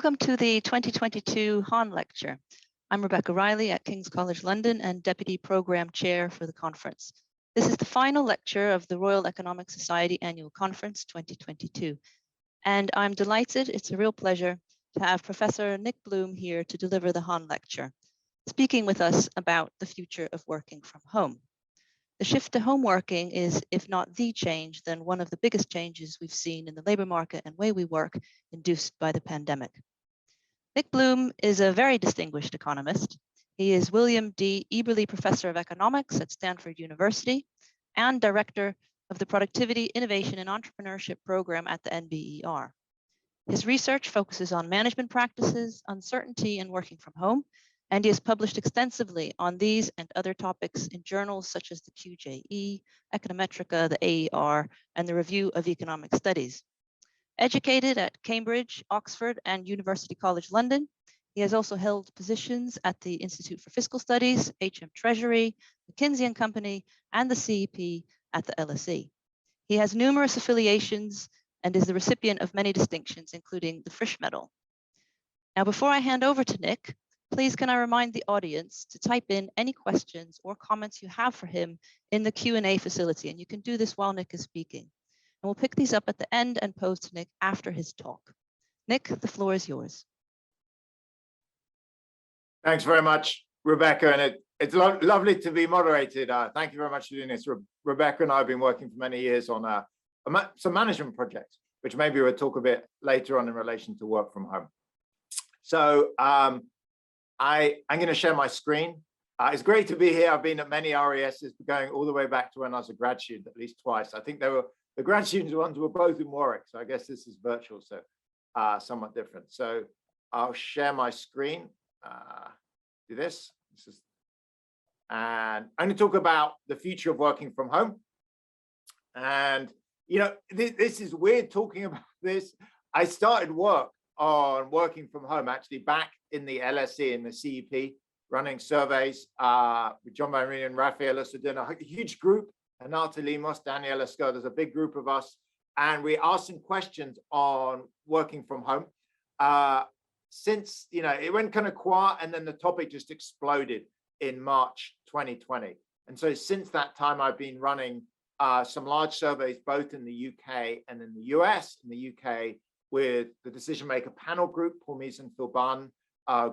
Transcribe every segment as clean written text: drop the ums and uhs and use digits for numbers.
Welcome to the 2022 Hahn Lecture. I'm Rebecca Riley at King's College London and Deputy Programme Chair for the conference. This is the final lecture of the Royal Economic Society Annual Conference 2022. And I'm delighted, it's a real pleasure to have Professor Nick Bloom here to deliver the Hahn Lecture, speaking with us about the future of working from home. The shift to home working is, if not the change, then one of the biggest changes we've seen in the labour market and way we work induced by the pandemic. Nick Bloom is a very distinguished economist. He is William D. Eberly Professor of Economics at Stanford University and Director of the Productivity, Innovation and Entrepreneurship Program at the NBER. His research focuses on management practices, uncertainty, and working from home, and he has published extensively on these and other topics in journals such as the QJE, Econometrica, the AER, and the Review of Economic Studies. Educated at Cambridge, Oxford, and University College London, he has also held positions at the Institute for Fiscal Studies, HM Treasury, McKinsey & Company, and the CEP at the LSE. He has numerous affiliations and is the recipient of many distinctions, including the Frisch Medal. Now, before I hand over to Nick, please can I remind the audience to type in any questions or comments you have for him in the Q&A facility, and you can do this while Nick is speaking. And we'll pick these up at the end and pose to Nick after his talk. Nick, the floor is yours. Thanks very much, Rebecca, and it's lovely to be moderated. Thank you very much for doing this. Rebecca and I have been working for many years on some management projects, which maybe we'll talk a bit later on in relation to work from home. So I'm going to share my screen. It's great to be here. I've been at many RESs going all the way back to when I was a grad student, at least twice. I think the grad students ones were both in Warwick, so I guess this is virtual, so somewhat different. So I'll share my screen, do this. And I'm going to talk about the future of working from home. And, you know, this is weird talking about this. I started work on working from home actually back in the LSE and the CEP, running surveys with John Marini and Raphael. So doing a huge group, Anata Limos, Daniela Scott, there's a big group of us. And we asked some questions on working from home. Since, you know, it went kind of quiet and then the topic just exploded in March 2020. And so since that time, I've been running some large surveys, both in the UK and in the US. In the UK, with the decision maker panel group, Paul Mees and Phil Barn,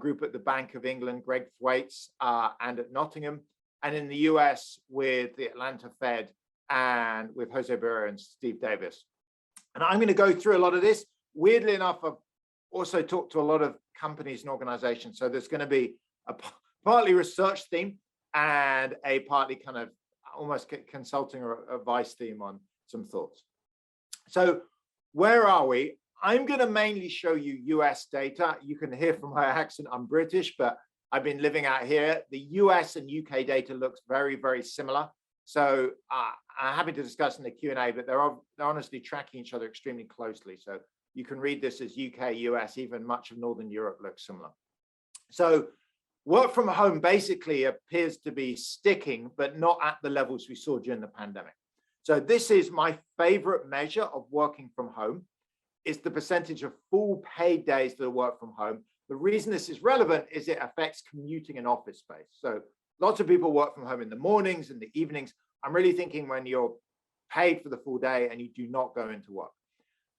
group at the Bank of England, Greg Thwaites, and at Nottingham. And in the US with the Atlanta Fed and with Jose Barrera and Steve Davis. And I'm going to go through a lot of this. Weirdly enough, I've also talked to a lot of companies and organizations. So there's going to be a partly research theme and a partly kind of almost consulting or advice theme on some thoughts. So where are we? I'm going to mainly show you US data. You can hear from my accent, I'm British, but I've been living out here. The US and UK data looks very, very similar. So I'm happy to discuss in the Q&A, but they're honestly tracking each other extremely closely. So you can read this as UK, US, even much of Northern Europe looks similar. So work from home basically appears to be sticking, but not at the levels we saw during the pandemic. So this is my favorite measure of working from home. It's the percentage of full paid days that work from home. The reason this is relevant is it affects commuting and office space. So lots of people work from home in the mornings and the evenings. I'm really thinking when you're paid for the full day and you do not go into work.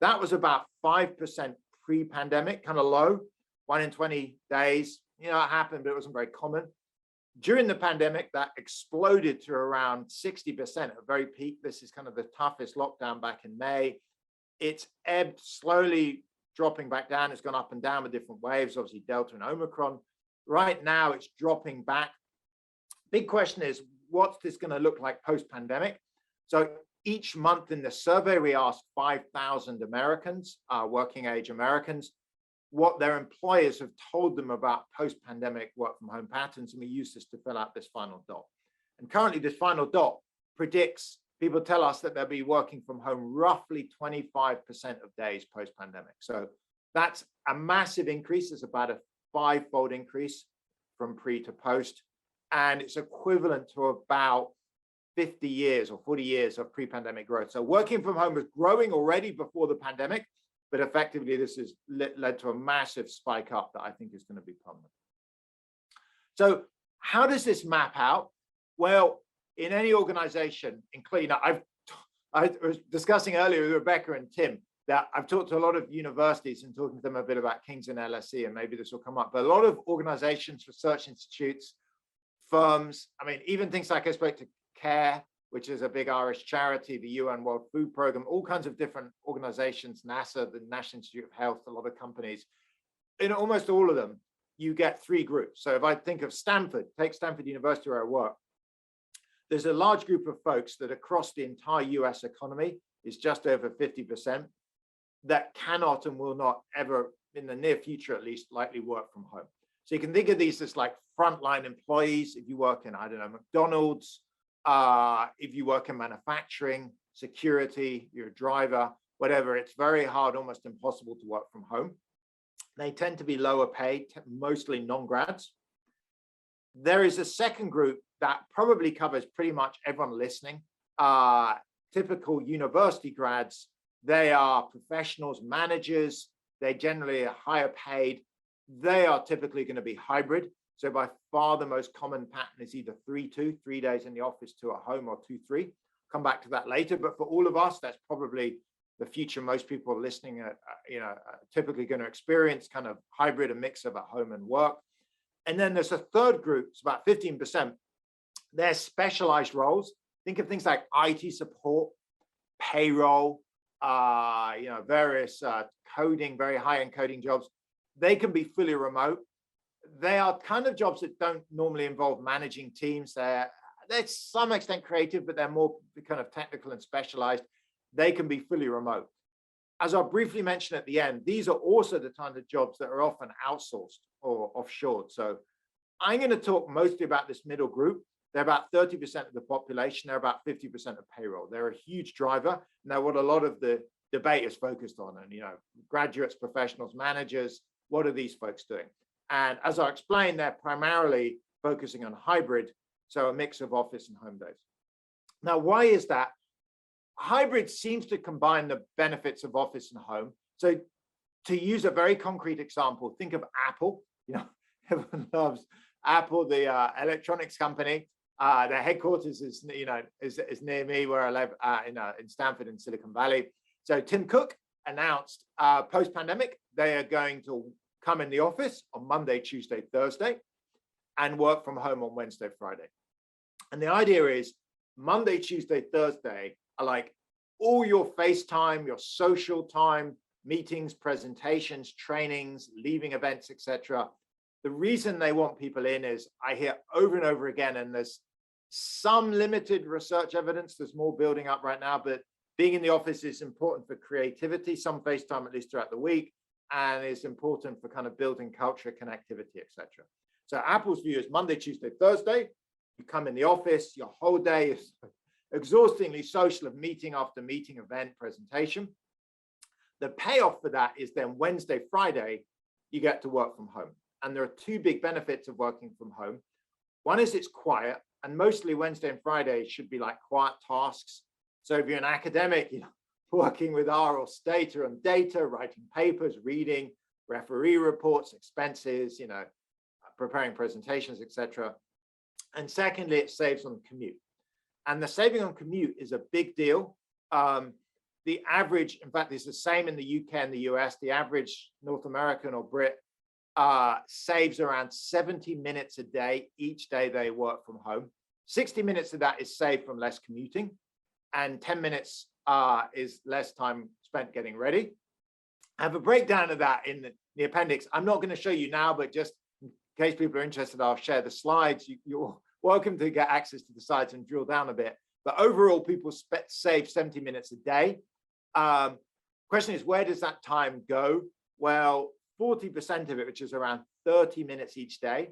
That was about 5% pre-pandemic, kind of low, 1 in 20 days. You know, it happened, but it wasn't very common. During the pandemic, that exploded to around 60% at very peak. This is kind of the toughest lockdown back in May. It's ebbed slowly, dropping back down. It's gone up and down with different waves, obviously Delta and Omicron. Right now, it's dropping back. Big question is, what's this going to look like post-pandemic? So each month in the survey, we asked 5,000 Americans, working age Americans, what their employers have told them about post-pandemic work from home patterns. And we use this to fill out this final dot. And currently, this final dot predicts, people tell us that they'll be working from home roughly 25% of days post-pandemic. So that's a massive increase. It's about a 5-fold increase from pre to post. And it's equivalent to about 50 years or 40 years of pre-pandemic growth. So working from home was growing already before the pandemic, but effectively this has led to a massive spike up that I think is going to be permanent. So how does this map out? Well, in any organization, including, I was discussing earlier with Rebecca and Tim that I've talked to a lot of universities and talking to them a bit about King's and LSE, and maybe this will come up, but a lot of organizations, research institutes, firms, I mean, even things like I spoke to CARE, which is a big Irish charity, the UN World Food Programme, all kinds of different organizations, NASA, the National Institute of Health, a lot of companies. In almost all of them, you get three groups. So if I think of Stanford, take Stanford University where I work, there's a large group of folks that across the entire US economy is just over 50% that cannot and will not ever, in the near future at least, likely work from home. So you can think of these as like frontline employees. If you work in, I don't know, McDonald's, if you work in manufacturing, security, you're a driver, whatever, it's very hard, almost impossible to work from home. They tend to be lower paid, mostly non-grads. There is a second group that probably covers pretty much everyone listening. Typical university grads, they are professionals, managers, they generally are higher paid. They are typically going to be hybrid. So by far the most common pattern is either 3-2, 3 days in the office, 2 at home, or 2-3. Come back to that later. But for all of us, that's probably the future most people listening are, typically going to experience, kind of hybrid, a mix of at home and work. And then there's a third group, it's about 15%. They're specialized roles. Think of things like IT support, payroll, various coding, very high-end coding jobs. They can be fully remote. They are kind of jobs that don't normally involve managing teams. They're to some extent creative, but they're more kind of technical and specialized. They can be fully remote. As I'll briefly mention at the end, these are also the kind of jobs that are often outsourced or offshored. So I'm going to talk mostly about this middle group. They're about 30% of the population. They're about 50% of payroll. They're a huge driver. Now, what a lot of the debate is focused on, and graduates, professionals, managers, what are these folks doing? And as I explained, they're primarily focusing on hybrid, so a mix of office and home days. Now, why is that? Hybrid seems to combine the benefits of office and home. So to use a very concrete example, think of Apple. Everyone loves Apple, the electronics company. Their headquarters is near me where I live in Stanford in Silicon Valley. So Tim Cook announced post-pandemic, they are going to come in the office on Monday, Tuesday, Thursday, and work from home on Wednesday, Friday. And the idea is Monday, Tuesday, Thursday are like all your face time, your social time, meetings, presentations, trainings, leaving events, etc. The reason they want people in is I hear over and over again, and there's some limited research evidence, there's more building up right now, but being in the office is important for creativity, some face time at least throughout the week, and is important for kind of building culture, connectivity, etc. So Apple's view is Monday, Tuesday, Thursday, you come in the office, your whole day is exhaustingly social of meeting after meeting, event, presentation. The payoff for that is then Wednesday, Friday, you get to work from home. And there are two big benefits of working from home. One is it's quiet, and mostly Wednesday and Friday should be like quiet tasks. So if you're an academic, working with R or Stata and data, writing papers, reading, referee reports, expenses, preparing presentations, etc. And secondly, it saves on commute. And the saving on commute is a big deal. The average, in fact, it's the same in the UK and the US, the average North American or Brit saves around 70 minutes a day, each day they work from home. 60 minutes of that is saved from less commuting, and 10 minutes is less time spent getting ready. I have a breakdown of that in the appendix. I'm not going to show you now, but just in case people are interested, I'll share the slides. You're welcome to get access to the slides and drill down a bit. But overall, people save 70 minutes a day. Question is, where does that time go? Well, 40% of it, which is around 30 minutes each day,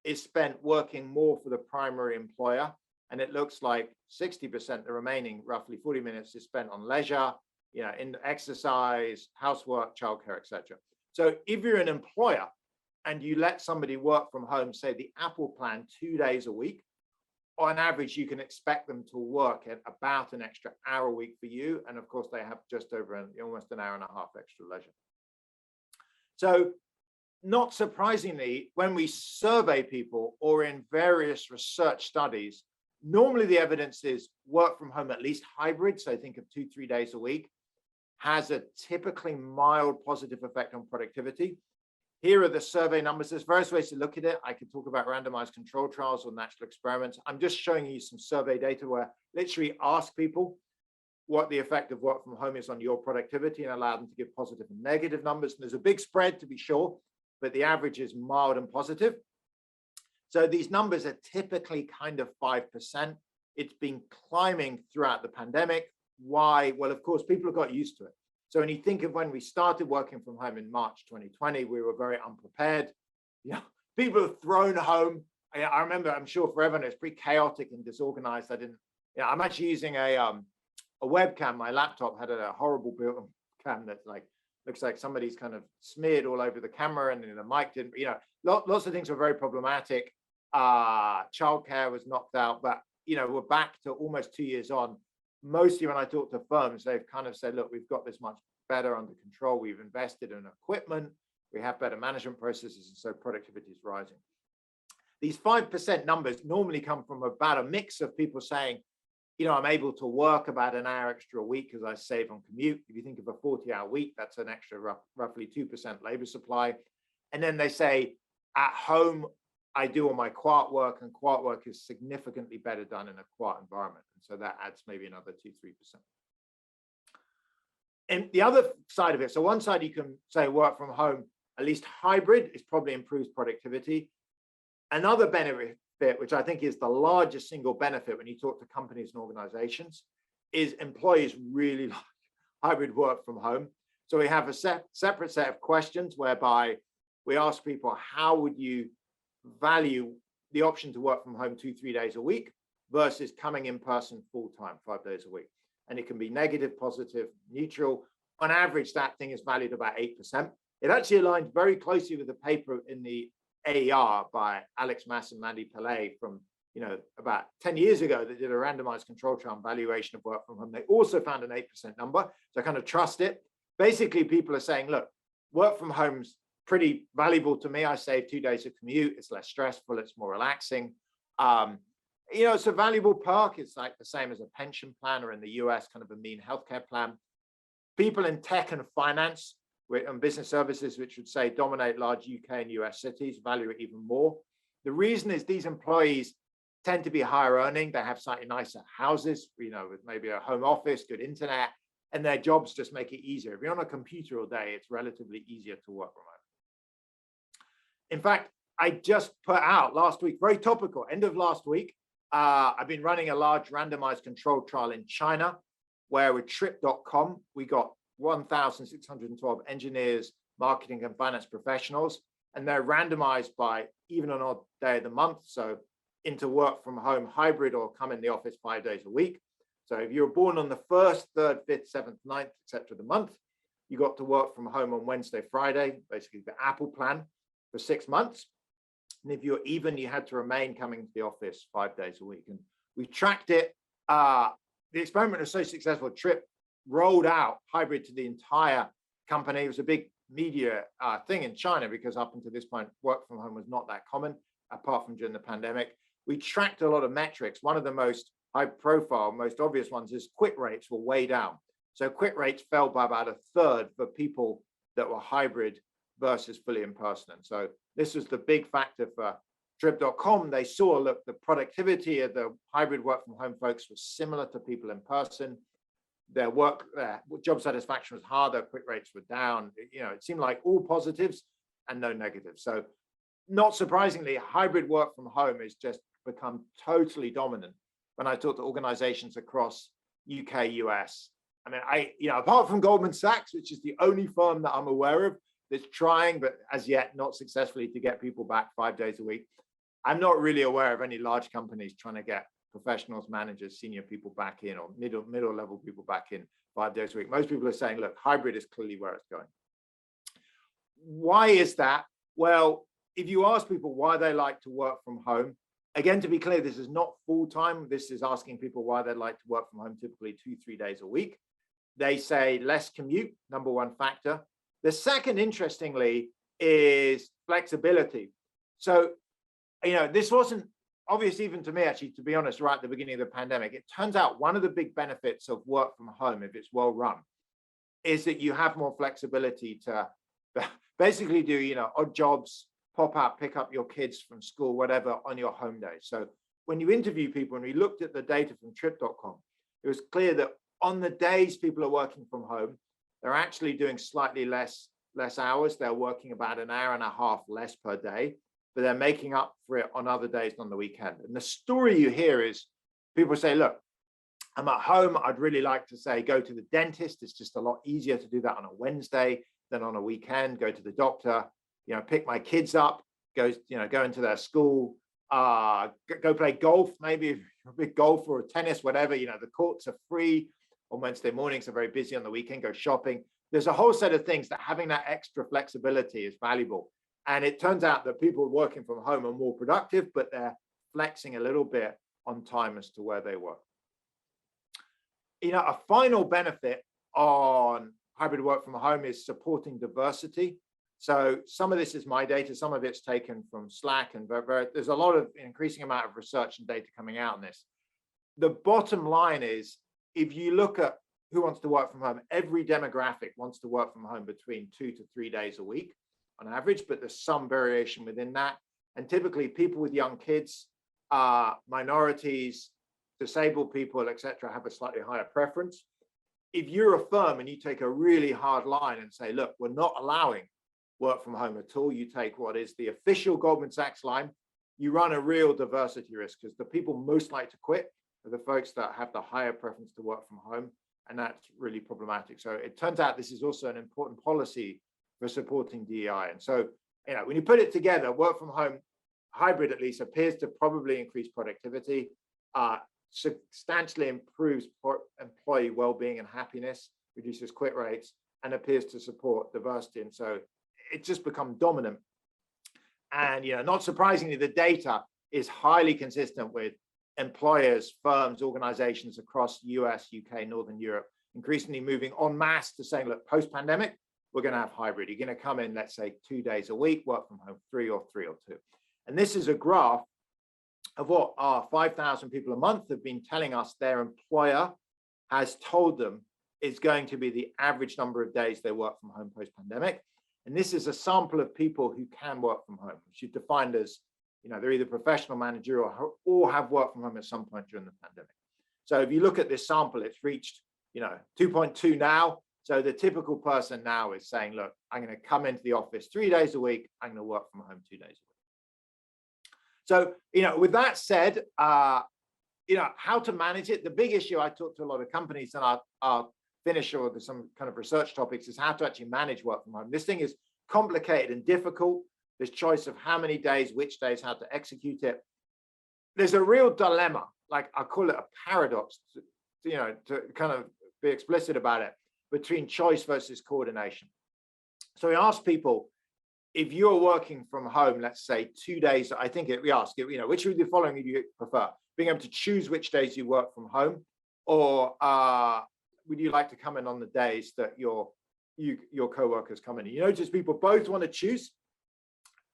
is spent working more for the primary employer. And it looks like 60%, the remaining roughly 40 minutes, is spent on leisure, in exercise, housework, childcare, etc. So if you're an employer and you let somebody work from home, say the Apple plan 2 days a week, on average, you can expect them to work at about an extra hour a week for you. And of course, they have just over almost an hour and a half extra leisure. So not surprisingly, when we survey people or in various research studies, normally the evidence is work from home, at least hybrid. So think of 2-3 days a week, has a typically mild positive effect on productivity. Here are the survey numbers. There's various ways to look at it. I could talk about randomized control trials or natural experiments. I'm just showing you some survey data where literally ask people what the effect of work from home is on your productivity and allow them to give positive and negative numbers. And there's a big spread, to be sure, but the average is mild and positive. So these numbers are typically kind of 5%. It's been climbing throughout the pandemic. Why? Well, of course, people have got used to it. So when you think of when we started working from home in March 2020, we were very unprepared. People are thrown home. I remember, I'm sure for everyone, it's pretty chaotic and disorganized. I'm actually using a webcam. My laptop had a horrible built cam that looks like somebody's kind of smeared all over the camera, and the mic didn't, lots of things were very problematic. Childcare was knocked out, but we're back to almost 2 years on. Mostly when I talk to firms, they've kind of said, look, we've got this much better under control. We've invested in equipment. We have better management processes, and so productivity is rising. These 5% numbers normally come from about a mix of people saying, I'm able to work about an hour extra a week because I save on commute. If you think of a 40-hour week, that's an extra roughly 2% labor supply. And then they say, at home, I do all my quiet work, and quiet work is significantly better done in a quiet environment. And so that adds maybe another 2-3%. And the other side of it, so one side you can say work from home, at least hybrid, is probably improves productivity. Another benefit, which I think is the largest single benefit when you talk to companies and organizations, is employees really like hybrid work from home. So we have a separate set of questions whereby we ask people, how would you value the option to work from home 2-3 days a week versus coming in person full-time 5 days a week? And it can be negative, positive, neutral. On average, that thing is valued about 8%. It actually aligns very closely with the paper in the AER by Alex Mass and Mandy Pillay from about 10 years ago that did a randomized control trial valuation of work from home. They also found an 8% number, so I kind of trust it. Basically, people are saying, look, work from home's pretty valuable to me. I save 2 days of commute. It's less stressful. It's more relaxing. It's a valuable perk. It's like the same as a pension plan, or in the US, kind of a mean healthcare plan. People in tech and finance and business services, which would say dominate large UK and US cities, value it even more. The reason is these employees tend to be higher earning. They have slightly nicer houses, with maybe a home office, good internet, and their jobs just make it easier. If you're on a computer all day, it's relatively easier to work from home. In fact, I just put out last week, very topical, end of last week, I've been running a large randomized controlled trial in China, where with Trip.com, we got 1,612 engineers, marketing and finance professionals, and they're randomized by even an odd day of the month. So into work from home hybrid or come in the office 5 days a week. So if you were born on the 1st, 3rd, 5th, 7th, 9th, etc. of the month, you got to work from home on Wednesday, Friday, basically the Apple plan for 6 months. And if you're even, you had to remain coming to the office 5 days a week. And we tracked it. The experiment was so successful, Trip rolled out hybrid to the entire company. It was a big media thing in China because up until this point, work from home was not that common, apart from during the pandemic. We tracked a lot of metrics. One of the most high profile, most obvious ones is quit rates were way down. So quit rates fell by about a third for people that were hybrid versus fully in person. And so this was the big factor for Trip.com. They saw, look, the productivity of the hybrid work from home folks was similar to people in person. Their job satisfaction was harder, quit rates were down. It seemed like all positives and no negatives. So not surprisingly, hybrid work from home has just become totally dominant when I talk to organizations across UK, US. I mean, apart from Goldman Sachs, which is the only firm that I'm aware of that's trying, but as yet not successfully, to get people back 5 days a week, I'm not really aware of any large companies trying to get professionals, managers, senior people back in, or middle level people back in 5 days a week. Most people are saying, look, hybrid is clearly where it's going. Why is that? Well, if you ask people why they like to work from home, Again, to be clear, this is not full-time. This is asking people why they'd like to work from home, typically 2-3 days a week. They say less commute, number one factor. The second, interestingly, is flexibility. So, this wasn't obvious even to me, actually, to be honest, right at the beginning of the pandemic. It turns out one of the big benefits of work from home, if it's well run, is that you have more flexibility to basically do, odd jobs, pop out, pick up your kids from school, whatever, on your home day. So when you interview people, and we looked at the data from trip.com, it was clear that on the days people are working from home, they're actually doing slightly less hours. They're working about an hour and a half less per day, but they're making up for it on other days on the weekend. And the story you hear is people say, look, I'm at home. I'd really like to say, go to the dentist. It's just a lot easier to do that on a Wednesday than on a weekend. Go to the doctor, pick my kids up, go into their school, go play golf, maybe if you're a big golf or tennis, whatever, the courts are free on Wednesday mornings, are very busy on the weekend, go shopping. There's a whole set of things that having that extra flexibility is valuable. And it turns out that people working from home are more productive, but they're flexing a little bit on time as to where they work. A final benefit on hybrid work from home is supporting diversity. So some of this is my data, some of it's taken from Slack, and there's a lot of increasing amount of research and data coming out on this. The bottom line is, if you look at who wants to work from home, every demographic wants to work from home between 2 to 3 days a week on average, but there's some variation within that. And typically people with young kids, minorities, disabled people, etc., have a slightly higher preference. If you're a firm and you take a really hard line and say, look, we're not allowing work from home at all, you take what is the official Goldman Sachs line, you run a real diversity risk, because the people most like to quit are the folks that have the higher preference to work from home, and that's really problematic. So it turns out this is also an important policy for supporting DEI. And so, when you put it together, work from home, hybrid at least, appears to probably increase productivity, substantially improves employee well-being and happiness, reduces quit rates, and appears to support diversity. And so it's just become dominant. And not surprisingly, the data is highly consistent with employers, firms, organizations across US, UK, Northern Europe, increasingly moving en masse to saying, look, post-pandemic, we're going to have hybrid. You're going to come in, let's say, 2 days a week, work from home 3 or 2. And this is a graph of what our 5,000 people a month have been telling us their employer has told them is going to be the average number of days they work from home post-pandemic. And this is a sample of people who can work from home, which is defined as, they're either professional, managerial, or have worked from home at some point during the pandemic. So if you look at this sample, it's reached, 2.2 now. So the typical person now is saying, look, I'm going to come into the office 3 days a week. I'm going to work from home 2 days a week. So, with that said, how to manage it. The big issue, I talk to a lot of companies, and I'll finish with some kind of research topics, is how to actually manage work from home. This thing is complicated and difficult. There's choice of how many days, which days, how to execute it. There's a real dilemma, like I call it a paradox, to kind of be explicit about it, between choice versus coordination. So we ask people, if you're working from home, let's say 2 days, I think we ask, which of the following do you prefer? Being able to choose which days you work from home, or would you like to come in on the days that your co-workers come in? You notice people both want to choose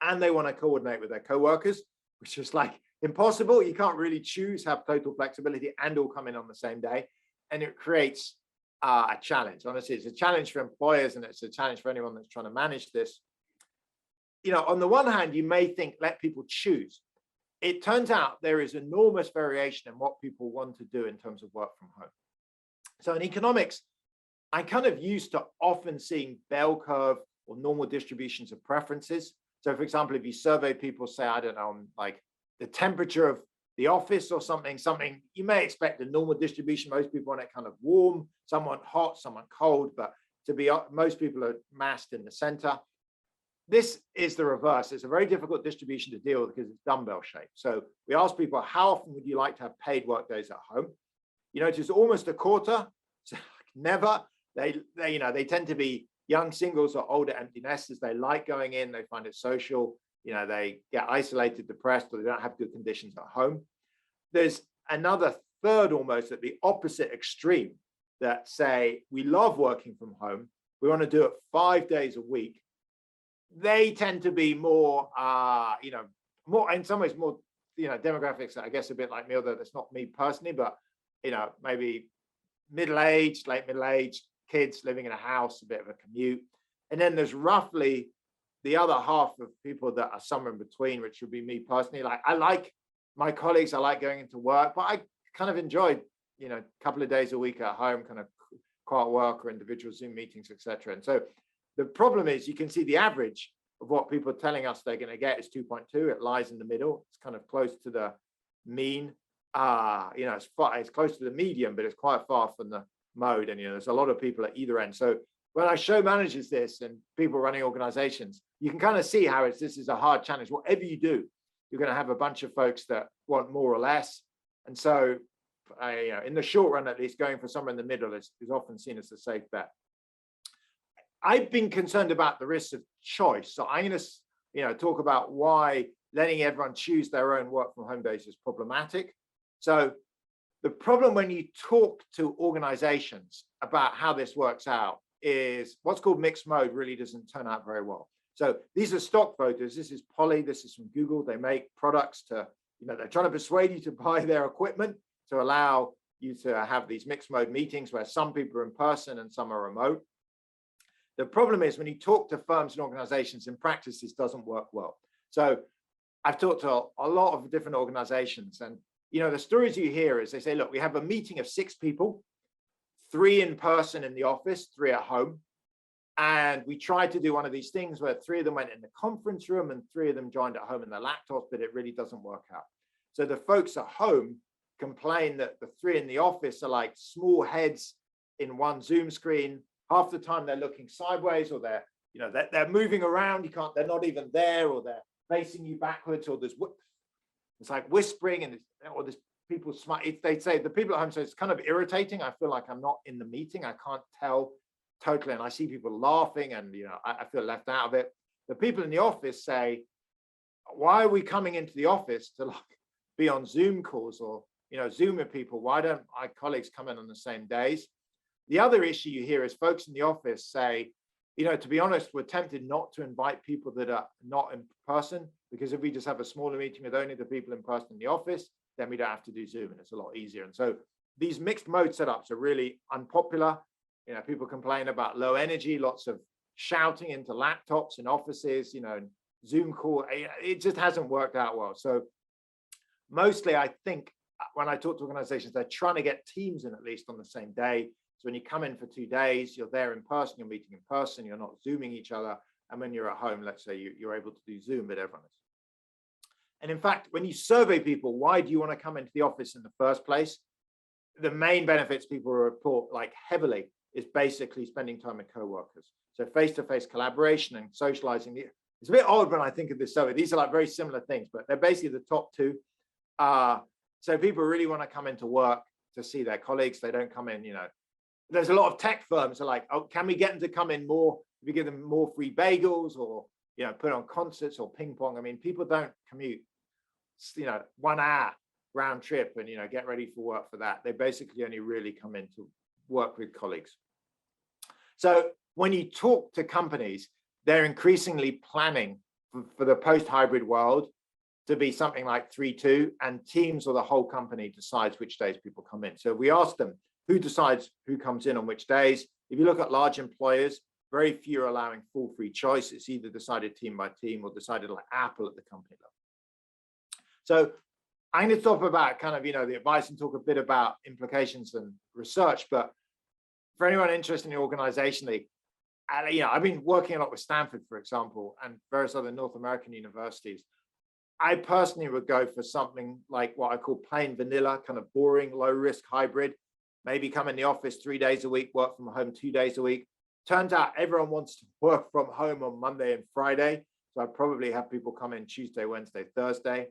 and they want to coordinate with their co-workers, which is like impossible. You can't really choose, have total flexibility, and all come in on the same day. And it creates a challenge. Honestly, it's a challenge for employers, and it's a challenge for anyone that's trying to manage this. On the one hand, you may think, let people choose. It turns out there is enormous variation in what people want to do in terms of work from home. So in economics, I kind of used to often seeing bell curve or normal distributions of preferences. So for example, if you survey people, say, I don't know, like the temperature of the office or something, you may expect a normal distribution. Most people want it kind of warm, some want hot, some want cold, but most people are massed in the center. This is the reverse. It's a very difficult distribution to deal with because it's dumbbell shaped. So we ask people, how often would you like to have paid work days at home? It's almost a quarter. So never. They tend to be young singles or older empty nesters. They like going in. They find it social. they get isolated, depressed, or they don't have good conditions at home. There's another third almost at the opposite extreme that say, we love working from home. We want to do it 5 days a week. They tend to be more, more in some ways more, demographics, I guess, a bit like me, although that's not me personally, but, maybe middle-aged, late middle-aged kids living in a house, a bit of a commute. And then there's roughly the other half of people that are somewhere in between, which would be me personally. Like, I like my colleagues, I like going into work, but I kind of enjoyed, a couple of days a week at home, kind of quiet work or individual Zoom meetings, etc. And so the problem is, you can see the average of what people are telling us they're going to get is 2.2. It lies in the middle. It's kind of close to the mean. It's close to the medium, but it's quite far from the mode. And there's a lot of people at either end. So when I show managers this and people running organizations, you can kind of see how this is a hard challenge. Whatever you do, you're going to have a bunch of folks that want more or less. And so in the short run, at least, going for somewhere in the middle is often seen as a safe bet. I've been concerned about the risks of choice. So I'm going to, talk about why letting everyone choose their own work from home days is problematic. So the problem when you talk to organizations about how this works out is what's called mixed mode really doesn't turn out very well. So these are stock photos. This is Poly. This is from Google. They make products to, they're trying to persuade you to buy their equipment to allow you to have these mixed mode meetings where some people are in person and some are remote. The problem is when you talk to firms and organizations, in practice, this doesn't work well. So I've talked to a lot of different organizations, and the stories you hear is they say, look, we have a meeting of 6 people, 3 in person in the office, 3 at home. And we tried to do one of these things where 3 of them went in the conference room and 3 of them joined at home in their laptops, but it really doesn't work out. So the folks at home complain that the 3 in the office are like small heads in one Zoom screen. Half the time they're looking sideways, or they're moving around. They're not even there, or they're facing you backwards, or it's like whispering, and there's people smile. They say, the people at home say, it's kind of irritating. I feel like I'm not in the meeting. I can't tell totally. And I see people laughing, and I feel left out of it. The people in the office say, why are we coming into the office to be on Zoom calls or Zoom with people? Why don't my colleagues come in on the same days? The other issue you hear is folks in the office say, to be honest, we're tempted not to invite people that are not in person, because if we just have a smaller meeting with only the people in person in the office, then we don't have to do Zoom, and it's a lot easier. And so these mixed mode setups are really unpopular. People complain about low energy, lots of shouting into laptops in offices, Zoom call. It just hasn't worked out well. So mostly, I think when I talk to organizations, they're trying to get teams in at least on the same day. So when you come in for 2 days, you're there in person, you're meeting in person, you're not Zooming each other. And when you're at home, let's say you're able to do Zoom, but everyone is. And in fact, when you survey people, why do you want to come into the office in the first place? The main benefits people report heavily is basically spending time with coworkers. So face-to-face collaboration and socializing. It's a bit odd when I think of this survey. These are very similar things, but they're basically the top 2. So people really want to come into work to see their colleagues. They don't come in, There's a lot of tech firms are like, oh, can we get them to come in more? We give them more free bagels, or put on concerts or ping pong. I mean, people don't commute, 1 hour round trip and get ready for work for that. They basically only really come in to work with colleagues. So when you talk to companies, they're increasingly planning for the post-hybrid world to be something like 3-2, and teams or the whole company decides which days people come in. So we ask them, who decides who comes in on which days? If you look at large employers, very few are allowing full free choice. It's either decided team by team or decided like Apple at the company level. So I'm going to talk about kind of, the advice and talk a bit about implications and research. But for anyone interested in organizationally, I've been working a lot with Stanford, for example, and various other North American universities. I personally would go for something like what I call plain vanilla, kind of boring, low risk hybrid. Maybe come in the office 3 days a week, work from home 2 days a week. Turns out everyone wants to work from home on Monday and Friday. So I'd probably have people come in Tuesday, Wednesday, Thursday.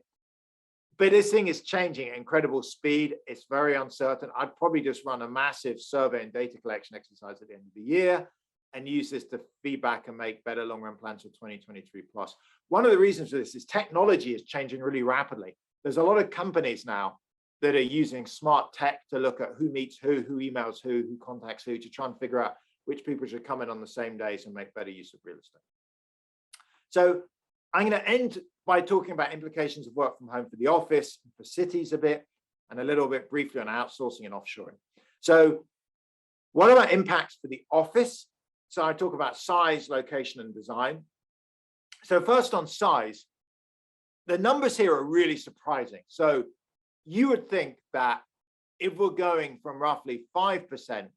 But this thing is changing at incredible speed. It's very uncertain. I'd probably just run a massive survey and data collection exercise at the end of the year and use this to feedback and make better long-run plans for 2023 plus. One of the reasons for this is technology is changing really rapidly. There's a lot of companies now that are using smart tech to look at who meets who emails who contacts who, to try and figure out which people should come in on the same days and make better use of real estate. So I'm going to end by talking about implications of work from home for the office, for cities a bit, and a little bit briefly on outsourcing and offshoring. So what about impacts for the office? So I talk about size, location, and design. So first on size, the numbers here are really surprising. So you would think that if we're going from roughly 5%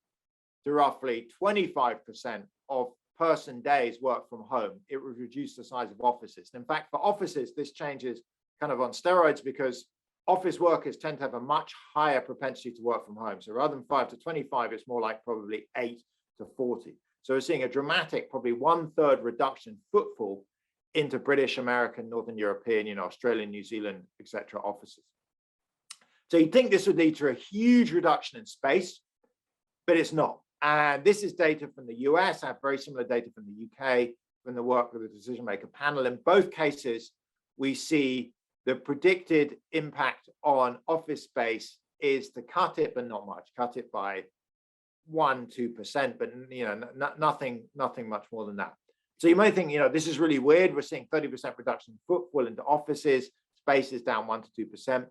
to roughly 25% of person days work from home, it would reduce the size of offices. And in fact, for offices, this change is kind of on steroids because office workers tend to have a much higher propensity to work from home. So rather than 5 to 25, it's more like probably 8 to 40. So we're seeing a dramatic, probably 1/3 reduction in footfall into British, American, Northern European, Australian, New Zealand, etc. offices. So you'd think this would lead to a huge reduction in space, but it's not. And this is data from the US. I have very similar data from the UK, from the work with the decision maker panel. In both cases, we see the predicted impact on office space is to cut it, but not much, cut it by 1-2%, but nothing much more than that. So you may think, this is really weird. We're seeing 30% reduction in footfall into offices, space is down 1 to 2%.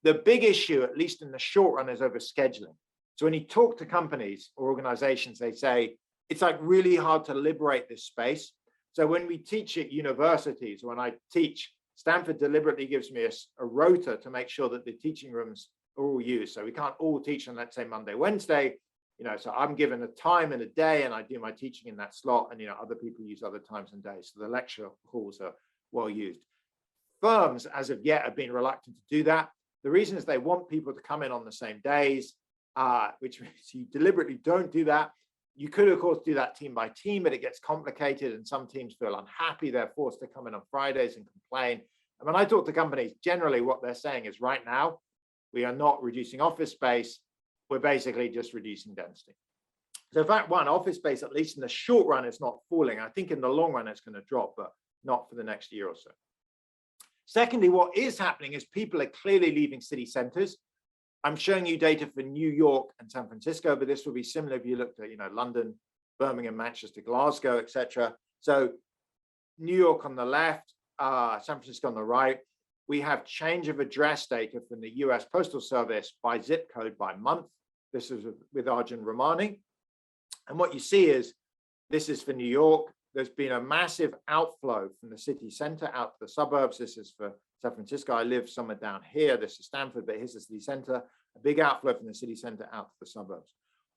The big issue, at least in the short run, is over scheduling. So when you talk to companies or organizations, they say it's like really hard to liberate this space. So when we teach at universities, when I teach, Stanford deliberately gives me a rota to make sure that the teaching rooms are all used. So we can't all teach on, let's say, Monday, Wednesday. So I'm given a time and a day and I do my teaching in that slot, and other people use other times and days. So the lecture halls are well used. Firms, as of yet, have been reluctant to do that. The reason is they want people to come in on the same days, which means you deliberately don't do that. You could, of course, do that team by team, but it gets complicated and some teams feel unhappy. They're forced to come in on Fridays and complain. And when I talk to companies, generally what they're saying is right now, we are not reducing office space. We're basically just reducing density. So in fact, one, office space, at least in the short run, is not falling. I think in the long run, it's going to drop, but not for the next year or so. Secondly, what is happening is people are clearly leaving city centers. I'm showing you data for New York and San Francisco, but this will be similar if you looked at, London, Birmingham, Manchester, Glasgow, etc. So New York on the left, San Francisco on the right. We have change of address data from the US Postal Service by zip code by month. This is with Arjun Ramani. And what you see is, this is for New York. There's been a massive outflow from the city center out to the suburbs. This is for San Francisco. I live somewhere down here. This is Stanford, but here's the city center. A big outflow from the city center out to the suburbs.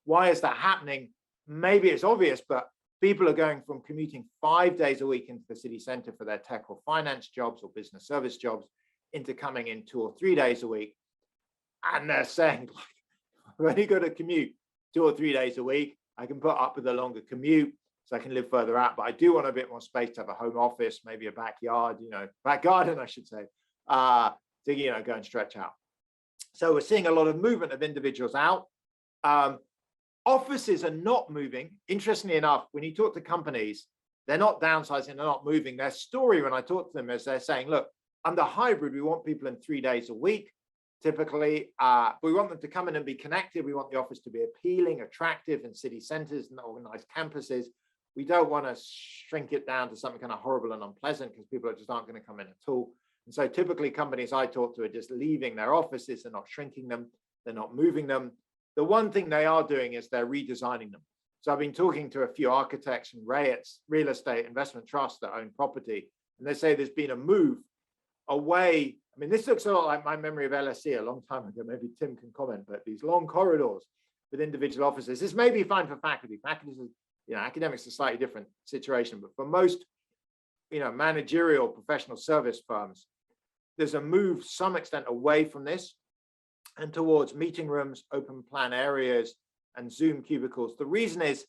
Why is that happening? Maybe it's obvious, but people are going from commuting 5 days a week into the city center for their tech or finance jobs or business service jobs into coming in 2 or 3 days a week. And they're saying, like, when you go to commute 2 or 3 days a week, I can put up with a longer commute so I can live further out, but I do want a bit more space to have a home office, maybe a backyard, back garden, I should say, to, go and stretch out. So we're seeing a lot of movement of individuals out. Offices are not moving. Interestingly enough, when you talk to companies, they're not downsizing, they're not moving. Their story when I talk to them is they're saying, look, under hybrid, we want people in 3 days a week, typically, but we want them to come in and be connected. We want the office to be appealing, attractive in city centers and organized campuses. We don't want to shrink it down to something kind of horrible and unpleasant because people just aren't going to come in at all. And so typically companies I talk to are just leaving their offices. They're not shrinking them. They're not moving them. The one thing they are doing is they're redesigning them. So I've been talking to a few architects and real estate investment trusts that own property, and they say there's been a move away. I mean, this looks a lot like my memory of LSE a long time ago. Maybe Tim can comment, but these long corridors with individual offices. This may be fine for faculty. Faculty is, academics is a slightly different situation, but for most, managerial professional service firms, there's a move to some extent away from this and towards meeting rooms, open plan areas, and Zoom cubicles. The reason is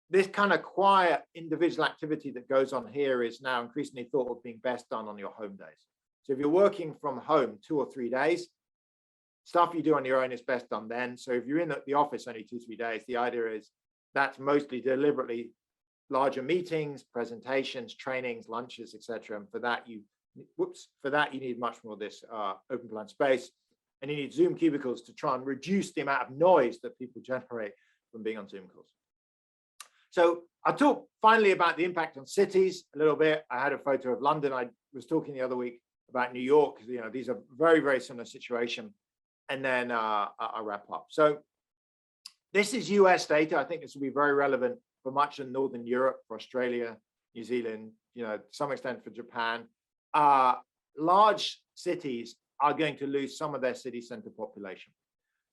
this kind of quiet individual activity that goes on here is now increasingly thought of being best done on your home days. So if you're working from home 2 or 3 days, stuff you do on your own is best done then. So if you're in the office only 2 or 3 days, the idea is that's mostly deliberately larger meetings, presentations, trainings, lunches, etc. And for that, you need much more of this open plan space. And you need Zoom cubicles to try and reduce the amount of noise that people generate from being on Zoom calls. So I'll talk finally about the impact on cities a little bit. I had a photo of London. I was talking the other week about New York, because, you know, these are very, very similar situation. And then I'll wrap up. So this is US data. I think this will be very relevant for much of Northern Europe, for Australia, New Zealand, you know, to some extent for Japan. Large cities are going to lose some of their city center population.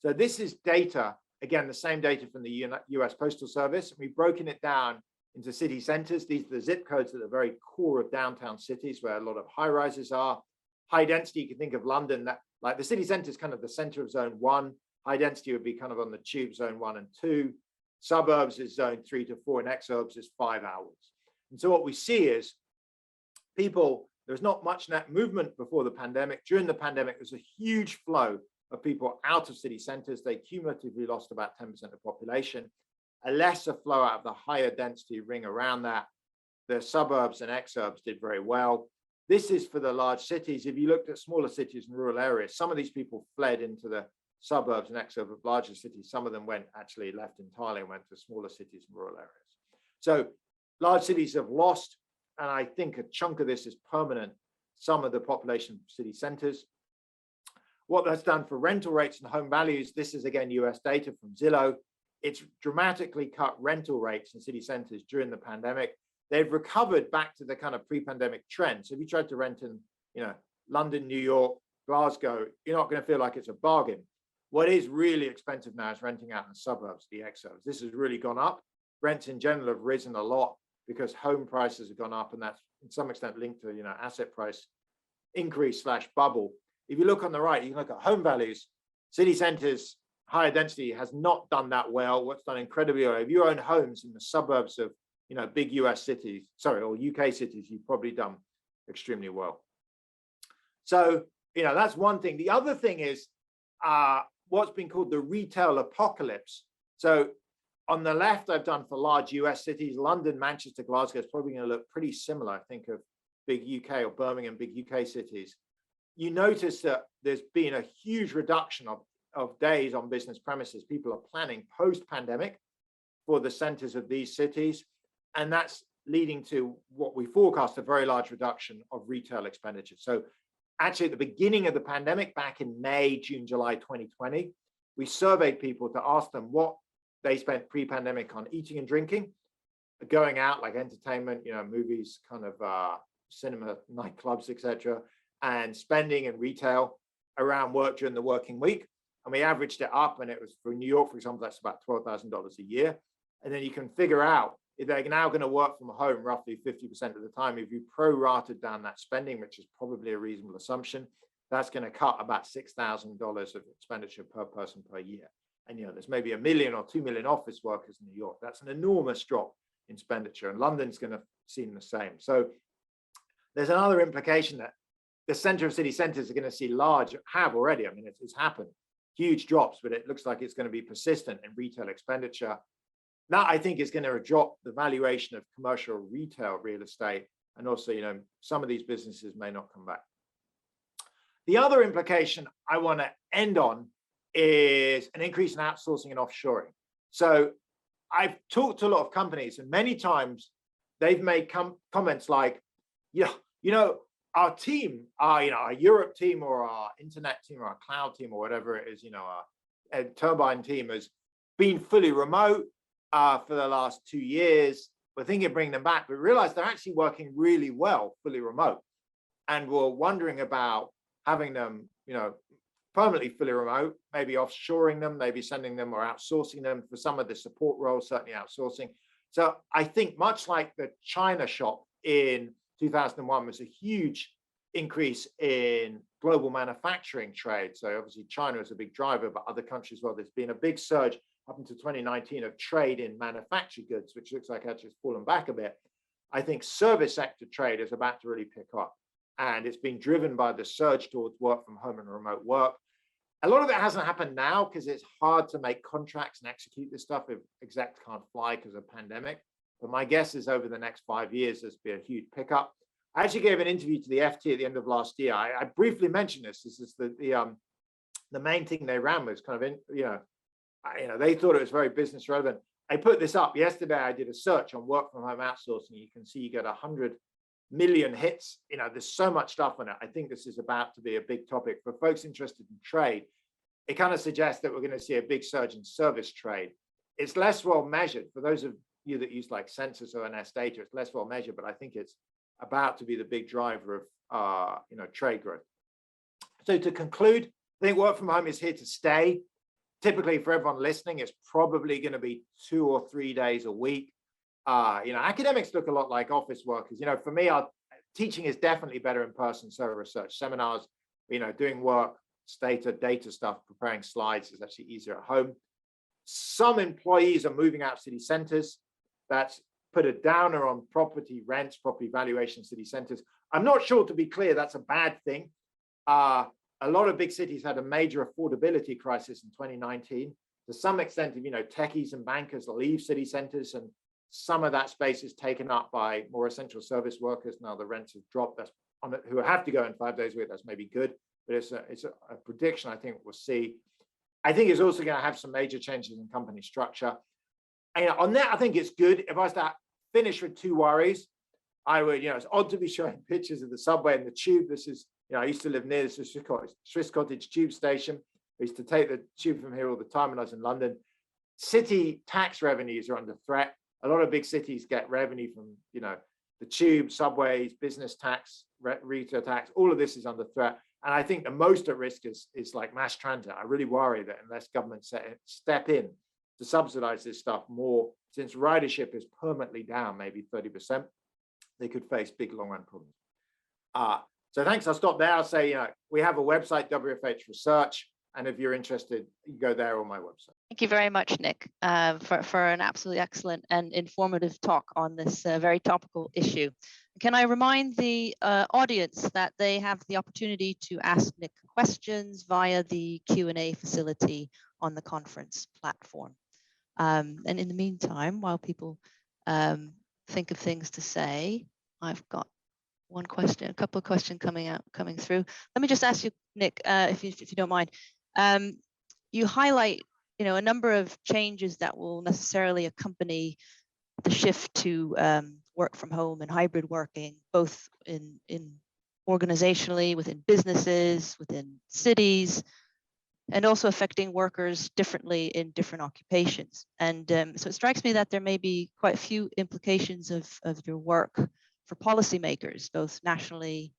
So this is data, again, the same data from the US Postal Service. We've broken it down into city centers. These are the zip codes at the very core of downtown cities where a lot of high rises are. High density, you can think of London, that like the city center is kind of the center of zone 1. High density would be kind of on the tube, zone 1 and 2. Suburbs is zone 3 to 4, and exurbs is 5 hours. And so what we see is people, there's not much net movement before the pandemic. During the pandemic, there's a huge flow of people out of city centers. They cumulatively lost about 10% of the population. A lesser flow out of the higher density ring around that. The suburbs and exurbs did very well. This is for the large cities. If you looked at smaller cities and rural areas, some of these people fled into the suburbs and exurbs of larger cities. Some of them actually left entirely and went to smaller cities and rural areas. So large cities have lost, and I think a chunk of this is permanent, some of the population of city centers. What that's done for rental rates and home values, this is again US data from Zillow. It's dramatically cut rental rates in city centers during the pandemic. They've recovered back to the kind of pre-pandemic trend. So if you tried to rent in, you know, London, New York, Glasgow, you're not going to feel like it's a bargain. What is really expensive now is renting out in the suburbs, the exurbs. This has really gone up. Rents in general have risen a lot because home prices have gone up, and that's in some extent linked to, you know, asset price increase / bubble. If you look on the right, you can look at home values. City centers, higher density has not done that well. What's done incredibly well, if you own homes in the suburbs of, you know, big US cities, sorry, or UK cities, you've probably done extremely well. So, you know, that's one thing. The other thing is what's been called the retail apocalypse. So on the left, I've done for large US cities, London, Manchester, Glasgow is probably going to look pretty similar. I think of big UK or Birmingham, big UK cities. You notice that there's been a huge reduction of days on business premises. People are planning post-pandemic for the centers of these cities. And that's leading to what we forecast, a very large reduction of retail expenditure. So actually at the beginning of the pandemic, back in May, June, July 2020, we surveyed people to ask them what they spent pre-pandemic on eating and drinking, going out like entertainment, you know, movies, kind of cinema, nightclubs, etc., and spending and retail around work during the working week. And we averaged it up, and it was for New York, for example, that's about $12,000 a year. And then you can figure out if they're now going to work from home roughly 50% of the time. If you pro-rated down that spending, which is probably a reasonable assumption, that's going to cut about $6,000 of expenditure per person per year. And, you know, there's maybe 1 million or 2 million office workers in New York. That's an enormous drop in expenditure, and London's going to see the same. So there's another implication that the center of city centers are going to see have already, I mean, it's happened, huge drops, but it looks like it's going to be persistent in retail expenditure. That, I think, is going to drop the valuation of commercial retail real estate. And also, you know, some of these businesses may not come back. The other implication I want to end on is an increase in outsourcing and offshoring. So I've talked to a lot of companies, and many times they've made comments like, yeah, you know, our team, our Europe team or our internet team or our cloud team or whatever it is, you know, our turbine team has been fully remote for the last 2 years. We're thinking of bringing them back, but realize they're actually working really well, fully remote. And we're wondering about having them, you know, permanently fully remote, maybe offshoring them, maybe sending them or outsourcing them for some of the support roles, certainly outsourcing. So I think much like the China shock in 2001 was a huge increase in global manufacturing trade. So obviously China is a big driver, but other countries as well. There's been a big surge up until 2019 of trade in manufactured goods, which looks like actually it's fallen back a bit. I think service sector trade is about to really pick up, and it's being driven by the surge towards work from home and remote work. A lot of it hasn't happened now because it's hard to make contracts and execute this stuff if execs can't fly because of pandemic. But my guess is over the next 5 years, there's been a huge pickup. I actually gave an interview to the FT at the end of last year. I briefly mentioned this. This is the main thing they ran was kind of they thought it was very business relevant. I put this up yesterday. I did a search on work from home outsourcing. You can see you get 100 million hits. There's so much stuff on it. I think this is about to be a big topic for folks interested in trade. It kind of suggests that we're going to see a big surge in service trade. It's less well measured for those of you that use like census or NS data. It's less well measured, but I think it's about to be the big driver of trade growth. So to conclude, I think work from home is here to stay. Typically, for everyone listening, it's probably going to be 2 or 3 days a week. Academics look a lot like office workers. For me, teaching is definitely better in person. So research seminars, doing work, data stuff, preparing slides is actually easier at home. Some employees are moving out of city centers. That's put a downer on property rents, property valuation, city centers. I'm not sure, to be clear, that's a bad thing. A lot of big cities had a major affordability crisis in 2019. To some extent, techies and bankers leave city centers, and some of that space is taken up by more essential service workers. Now the rents have dropped. That's who have to go in 5 days a week. That's maybe good, but it's a prediction I think we'll see. I think it's also going to have some major changes in company structure. And on that, I think it's good. If I was to finish with 2 worries, I would, it's odd to be showing pictures of the subway and the tube. This is, I used to live near the Swiss Cottage tube station. I used to take the tube from here all the time when I was in London. City tax revenues are under threat. A lot of big cities get revenue from, the tube, subways, business tax, retail tax. All of this is under threat. And I think the most at risk is like mass transit. I really worry that unless governments step in to subsidize this stuff more, since ridership is permanently down, maybe 30%, they could face big long-run problems. So thanks. I'll stop there. I'll say, we have a website, WFH Research, and if you're interested, you go there on my website. Thank you very much, Nick, for an absolutely excellent and informative talk on this very topical issue. Can I remind the audience that they have the opportunity to ask Nick questions via the Q&A facility on the conference platform. And in the meantime, while people think of things to say, I've got one question, a couple of questions coming through. Let me just ask you, Nick, if you don't mind. You highlight, a number of changes that will necessarily accompany the shift to work from home and hybrid working, both in organizationally, within businesses, within cities, and also affecting workers differently in different occupations. And so it strikes me that there may be quite a few implications of your work for policymakers, both nationally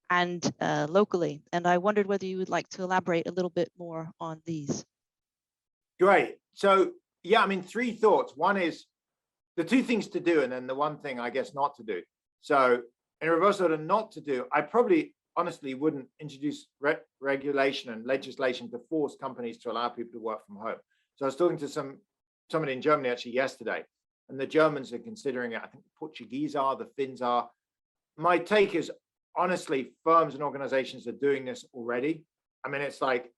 and locally. And I wondered whether you would like to elaborate a little bit more on these. Great. So, yeah, 3 thoughts. One is the 2 things to do, and then the one thing, I guess, not to do. So in reverse order, not to do, I probably honestly wouldn't introduce regulation and legislation to force companies to allow people to work from home. So I was talking to somebody in Germany actually yesterday, and the Germans are considering it. I think the Portuguese are, the Finns are. My take is, honestly, firms and organizations are doing this already. It's like,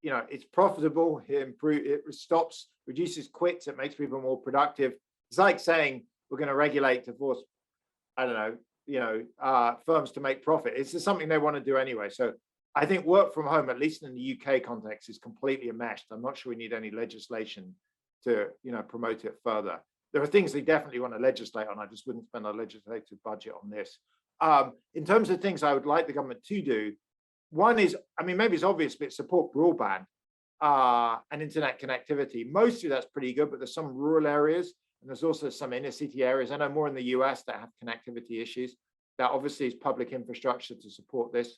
it's profitable, it stops, reduces quits, it makes people more productive. It's like saying we're going to regulate to force, firms to make profit. It's just something they want to do anyway. So I think work from home, at least in the UK context, is completely enmeshed. I'm not sure we need any legislation to, promote it further. There are things they definitely want to legislate on. I just wouldn't spend a legislative budget on this. In terms of things I would like the government to do, one is, maybe it's obvious, but support broadband and internet connectivity. Mostly that's pretty good, but there's some rural areas and there's also some inner city areas. I know more in the US that have connectivity issues. That obviously is public infrastructure to support this.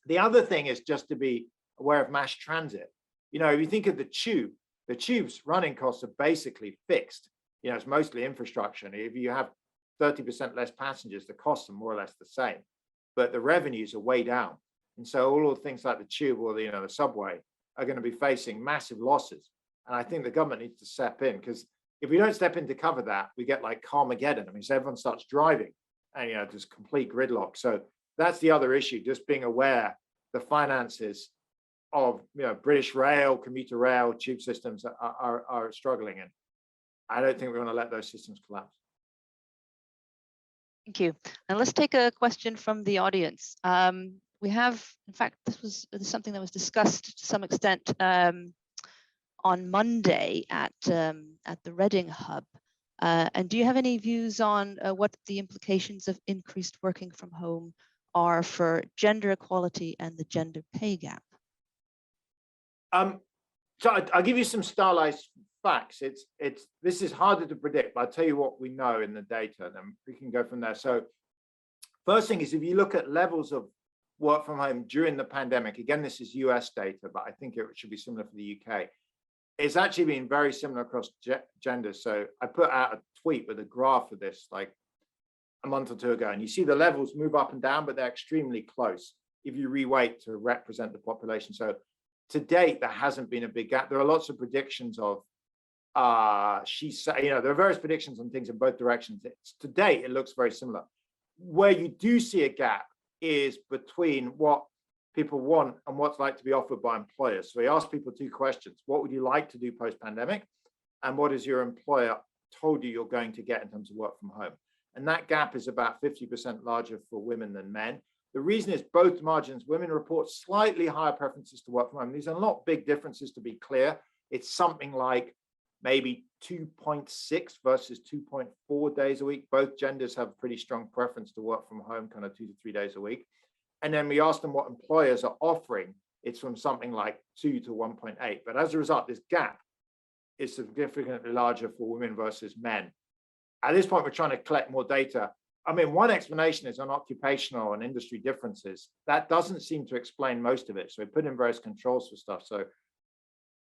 The other thing is just to be aware of mass transit. If you think of the tube's running costs are basically fixed. It's mostly infrastructure. And if you have 30% less passengers, the costs are more or less the same, but the revenues are way down. And so all of the things like the tube or the subway are going to be facing massive losses. And I think the government needs to step in, because if we don't step in to cover that, we get like Carmageddon. So everyone starts driving and, just complete gridlock. So that's the other issue, just being aware the finances of, British rail, commuter rail, tube systems are struggling. And I don't think we want to let those systems collapse. Thank you. And let's take a question from the audience. We have, in fact, this is something that was discussed to some extent on Monday at the Reading Hub. And do you have any views on what the implications of increased working from home are for gender equality and the gender pay gap? So I'll give you some stylized facts. This is harder to predict, but I'll tell you what we know in the data, then we can go from there. So first thing is, if you look at levels of work from home during the pandemic, again, this is US data, but I think it should be similar for the UK. It's actually been very similar across genders. So I put out a tweet with a graph of this like a month or two ago, and you see the levels move up and down, but they're extremely close if you reweight to represent the population. So to date, there hasn't been a big gap. There are lots of predictions of, there are various predictions on things in both directions. To date, it looks very similar. Where you do see a gap is between what people want and what's like to be offered by employers. So we asked people two questions. What would you like to do post-pandemic? And what is your employer told you you're going to get in terms of work from home? And that gap is about 50% larger for women than men. The reason is both margins. Women report slightly higher preferences to work from home. These are not big differences, to be clear. It's something like maybe 2.6 versus 2.4 days a week. Both genders have pretty strong preference to work from home, kind of 2 to 3 days a week. And then we asked them what employers are offering. It's from something like 2 to 1.8. But as a result, this gap is significantly larger for women versus men. At this point, we're trying to collect more data. I mean, one explanation is on occupational and industry differences. That doesn't seem to explain most of it. So we put in various controls for stuff. So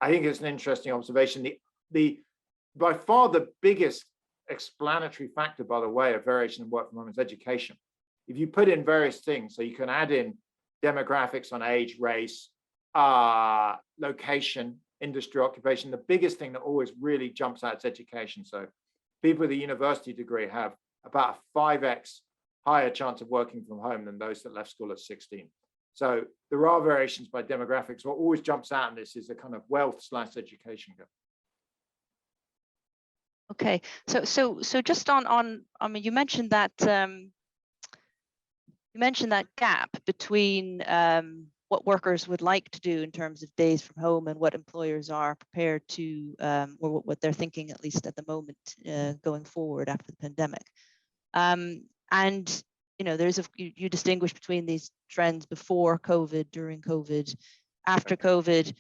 I think it's an interesting observation. By far the biggest explanatory factor, by the way, of variation in work from home is education. If you put in various things, so you can add in demographics on age, race, location, industry, occupation, the biggest thing that always really jumps out is education. So people with a university degree have about a 5x higher chance of working from home than those that left school at 16. So there are variations by demographics. What always jumps out in this is a kind of wealth/education gap. Okay, so just on I mean, you mentioned that gap between what workers would like to do in terms of days from home and what employers are prepared to, or what they're thinking, at least at the moment, going forward after the pandemic. And you distinguish between these trends before COVID, during COVID, after COVID.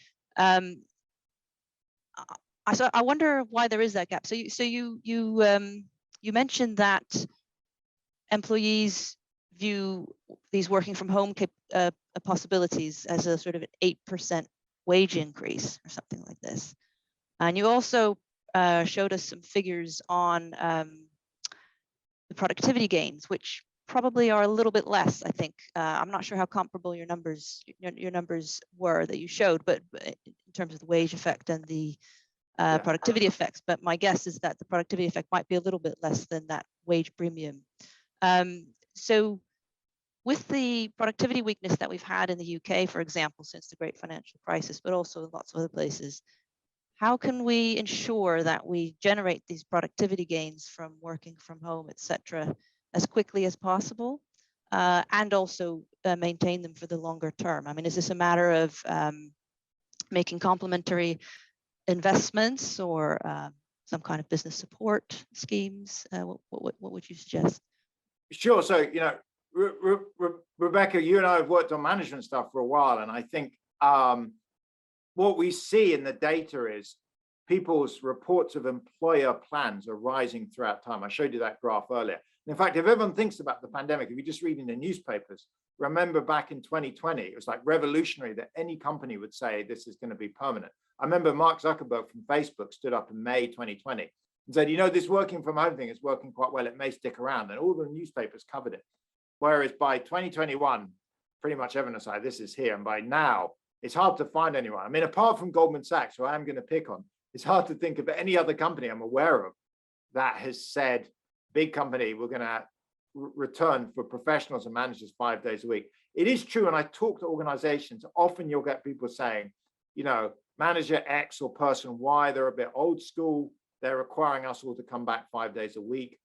I wonder why there is that gap. So you mentioned that employees view these working from home possibilities as a sort of an 8% wage increase or something like this. And you also showed us some figures on the productivity gains, which probably are a little bit less, I think. I'm not sure how comparable your numbers were that you showed, but in terms of the wage effect and the productivity effects. But my guess is that the productivity effect might be a little bit less than that wage premium. So with the productivity weakness that we've had in the UK, for example, since the great financial crisis, but also in lots of other places, how can we ensure that we generate these productivity gains from working from home, et cetera, as quickly as possible, and also maintain them for the longer term? I mean, is this a matter of making complementary investments or some kind of business support schemes? What would you suggest? Sure. So, Rebecca, you and I have worked on management stuff for a while, and I think what we see in the data is people's reports of employer plans are rising throughout time. I showed you that graph earlier. In fact, if everyone thinks about the pandemic, if you just read in the newspapers, remember back in 2020, it was like revolutionary that any company would say this is going to be permanent. I remember Mark Zuckerberg from Facebook stood up in May 2020 and said, this working from home thing is working quite well. It may stick around. And all the newspapers covered it. Whereas by 2021, pretty much everyone said, this is here. And by now, it's hard to find anyone. I mean, apart from Goldman Sachs, who I'm going to pick on, it's hard to think of any other company I'm aware of that has said, big company, we're going to return for professionals and managers 5 days a week. It is true. And I talk to organizations, often you'll get people saying, manager X or person Y, they're a bit old school. They're requiring us all to come back 5 days a week.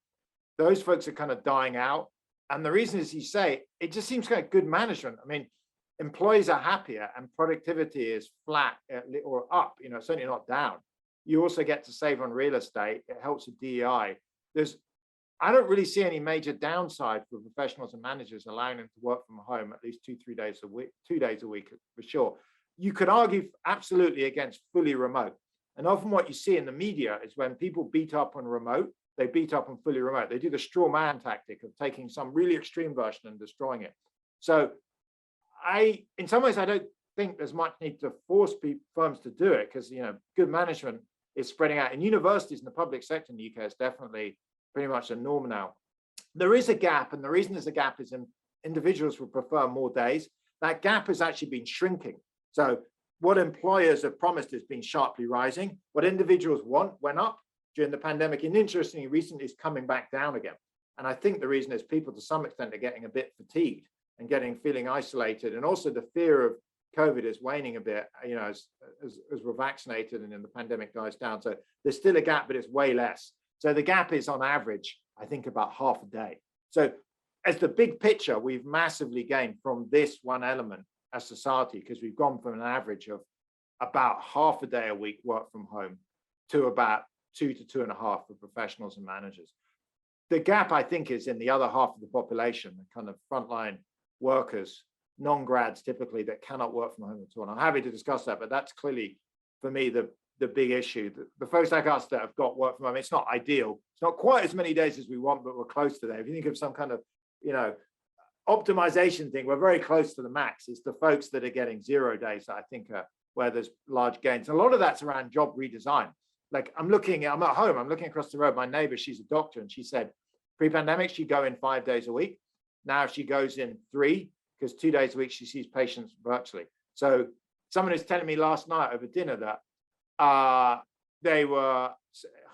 those folks are kind of dying out. And the reason is, you say, it just seems kind of good management. I mean, employees are happier and productivity is flat or up, certainly not down. You also get to save on real estate. It helps with DEI. I don't really see any major downside for professionals and managers allowing them to work from home at least 2 days a week for sure. You could argue absolutely against fully remote. And often what you see in the media is when people beat up on remote, they beat up on fully remote. They do the straw man tactic of taking some really extreme version and destroying it. So in some ways, I don't think there's much need to force firms to do it, because good management is spreading out. In universities and the public sector in the UK is definitely pretty much a norm now. There is a gap, and the reason there's a gap is individuals would prefer more days. That gap has actually been shrinking. So what employers have promised has been sharply rising. What individuals want went up during the pandemic, and interestingly, recently is coming back down again. And I think the reason is people, to some extent, are getting a bit fatigued and feeling isolated, and also the fear of COVID is waning a bit, as we're vaccinated and then the pandemic dies down. So there's still a gap, but it's way less. So the gap is on average, I think, about half a day. So as the big picture, we've massively gained from this one element as society, because we've gone from an average of about half a day a week work from home to about 2 to 2.5 for professionals and managers. The gap, I think, is in the other half of the population, the kind of frontline workers, non-grads typically, that cannot work from home at all. And I'm happy to discuss that, but that's clearly, for me, the big issue. The folks like us that have got work from home, it's not ideal. It's not quite as many days as we want, but we're close to that. If you think of some kind of, optimization thing, we're very close to the max. It's the folks that are getting 0 days that I think are where there's large gains. A lot of that's around job redesign. Like I'm at home, I'm looking across the road, my neighbor, she's a doctor, and she said pre-pandemic, she'd go in 5 days a week. Now she goes in 3, because 2 days a week she sees patients virtually. So someone was telling me last night over dinner that they were, I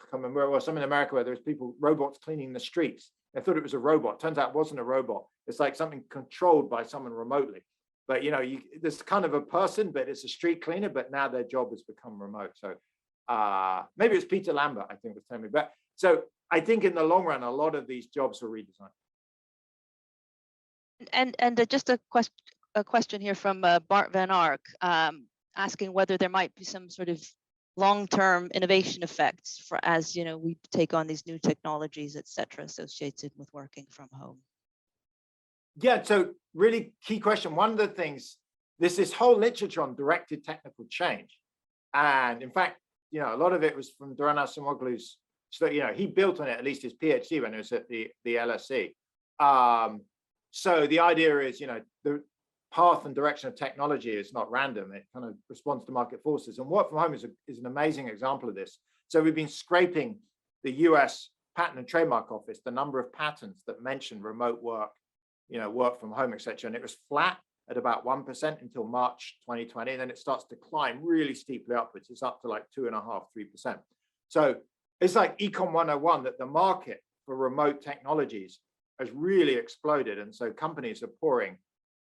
can't remember where it was, some in America where there was robots cleaning the streets. They thought it was a robot. Turns out it wasn't a robot. It's like something controlled by someone remotely. But there's kind of a person, but it's a street cleaner, but now their job has become remote. So maybe it's Peter Lambert, I think, was telling me. But so I think in the long run, a lot of these jobs are redesigned. And just a question here from Bart Van Ark, asking whether there might be some sort of long-term innovation effects for as we take on these new technologies, et cetera, associated with working from home. Yeah, so really key question. One of the things, there's this whole literature on directed technical change. And in fact, a lot of it was from Duran Acemoglu's, so he built on it, at least his PhD when it was at the LSE. So the idea is, the path and direction of technology is not random. It kind of responds to market forces. And work from home is an amazing example of this. So we've been scraping the US Patent and Trademark Office, the number of patents that mention remote work, work from home, et cetera. And it was flat at about 1% until March 2020. And then it starts to climb really steeply upwards. It's up to like 2.5%, 3%. So it's like Econ 101, that the market for remote technologies has really exploded. And so companies are pouring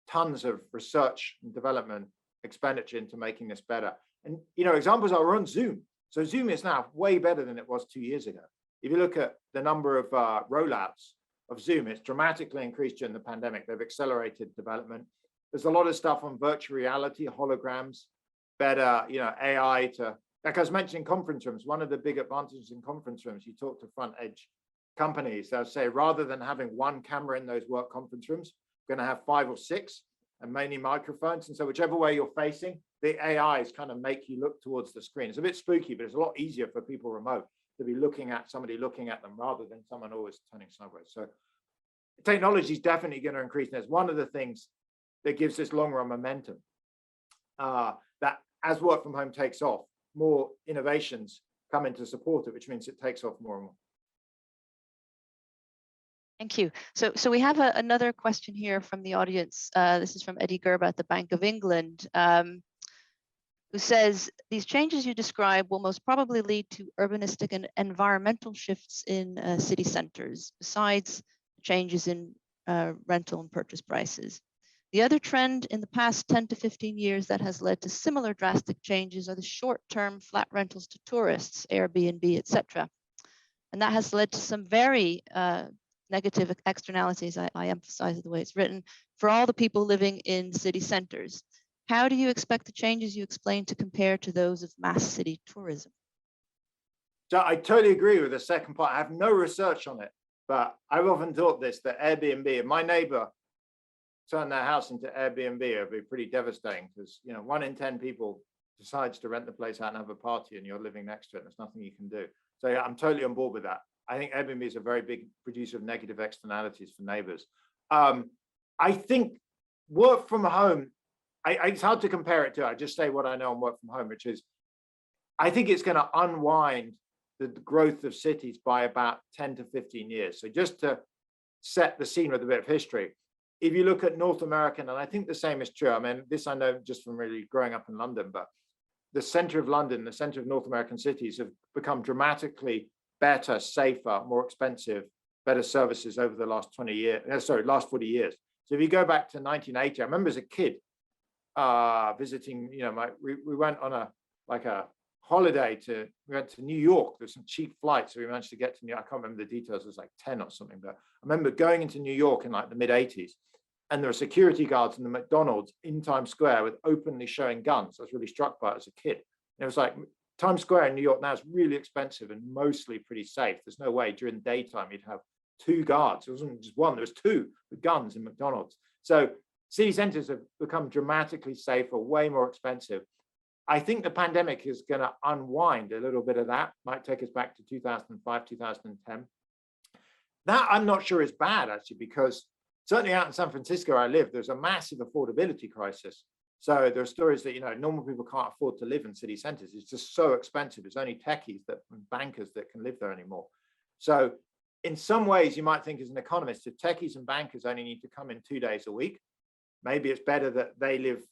tons of research and development expenditure into making this better. And, examples are on Zoom. So Zoom is now way better than it was 2 years ago. If you look at the number of rollouts of Zoom, it's dramatically increased during the pandemic. They've accelerated development. There's a lot of stuff on virtual reality, holograms, better, AI to, like I was mentioning, conference rooms. One of the big advantages in conference rooms, you talk to front edge companies, they'll say, rather than having one camera in those work conference rooms, we're going to have 5 or 6 and mainly microphones. And so whichever way you're facing, the AIs kind of make you look towards the screen. It's a bit spooky, but it's a lot easier for people remote to be looking at somebody looking at them rather than someone always turning sideways. So technology is definitely going to increase. And it's one of the things that gives this long run momentum, that as work from home takes off, more innovations come in to support it, which means it takes off more and more. Thank you. So we have another question here from the audience. This is from Eddie Gerber at the Bank of England, who says, these changes you describe will most probably lead to urbanistic and environmental shifts in city centers, besides changes in rental and purchase prices. The other trend in the past 10 to 15 years that has led to similar drastic changes are the short-term flat rentals to tourists, Airbnb, etc. And that has led to some very negative externalities, I emphasize the way it's written, for all the people living in city centers. How do you expect the changes you explained to compare to those of mass city tourism? So I totally agree with the second part. I have no research on it, but I've often thought this, that Airbnb, if my neighbor turned their house into Airbnb, it would be pretty devastating because, you know, 1 in 10 people decides to rent the place out and have a party and you're living next to it. There's nothing you can do. So yeah, I'm totally on board with that. I think Airbnb is a very big producer of negative externalities for neighbors. I think work from home, it's hard to compare it to, I just say what I know on work from home, which is, I think it's going to unwind the growth of cities by about 10 to 15 years. So just to set the scene with a bit of history, if you look at North American, and I think the same is true, I mean, this I know just from really growing up in London, but the center of London, the center of North American cities have become dramatically better, safer, more expensive, better services over the last 20 years, last 40 years. So if you go back to 1980, I remember as a kid visiting, you know, we went on a holiday we went to New York. There's some cheap flights, so we managed to get to New York. I can't remember the details, it was like 10 or something, but I remember going into New York in like the mid 80s, and there were security guards in the McDonald's in Times Square with openly showing guns. I was really struck by it as a kid. And it was like, Times Square in New York now is really expensive and mostly pretty safe. There's no way during daytime you'd have 2 guards. It wasn't just one, there was 2 with guns in McDonald's. So city centers have become dramatically safer, way more expensive. I think the pandemic is going to unwind a little bit of that, might take us back to 2005, 2010. That I'm not sure is bad, actually, because certainly out in San Francisco, where I live, there's a massive affordability crisis. So there are stories that, you know, normal people can't afford to live in city centers. It's just so expensive. It's only techies and bankers that can live there anymore. So in some ways, you might think as an economist, if techies and bankers only need to come in 2 days a week, maybe it's better that they live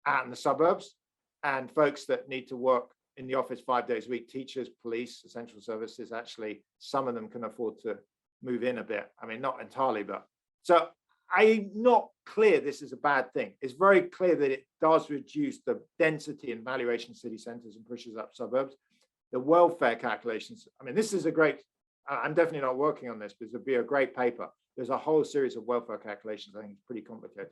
out in the suburbs, and folks that need to work in the office 5 days a week, teachers, police, essential services, actually, some of them can afford to move in a bit. I mean, not entirely, but so I'm not clear this is a bad thing. It's very clear that it does reduce the density and valuation of city centers and pushes up suburbs. The welfare calculations, I mean, this is a great, I'm definitely not working on this, but it'd be a great paper. There's a whole series of welfare calculations. I think it's pretty complicated.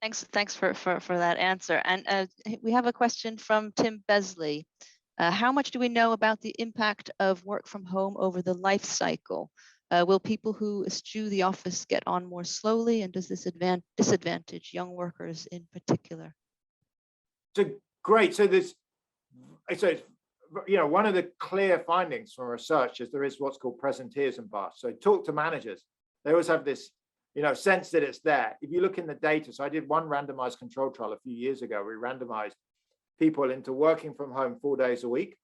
Thanks for that answer. And we have a question from Tim Besley. How much do we know about the impact of work from home over the life cycle? Will people who eschew the office get on more slowly, and does this disadvantage young workers in particular? So great. So you know, one of the clear findings from research is there is what's called presenteeism bias. So talk to managers. They always have this, you know, sense that it's there. If you look in the data, so I did one randomized control trial a few years ago. We randomized people into working from home 4 days a week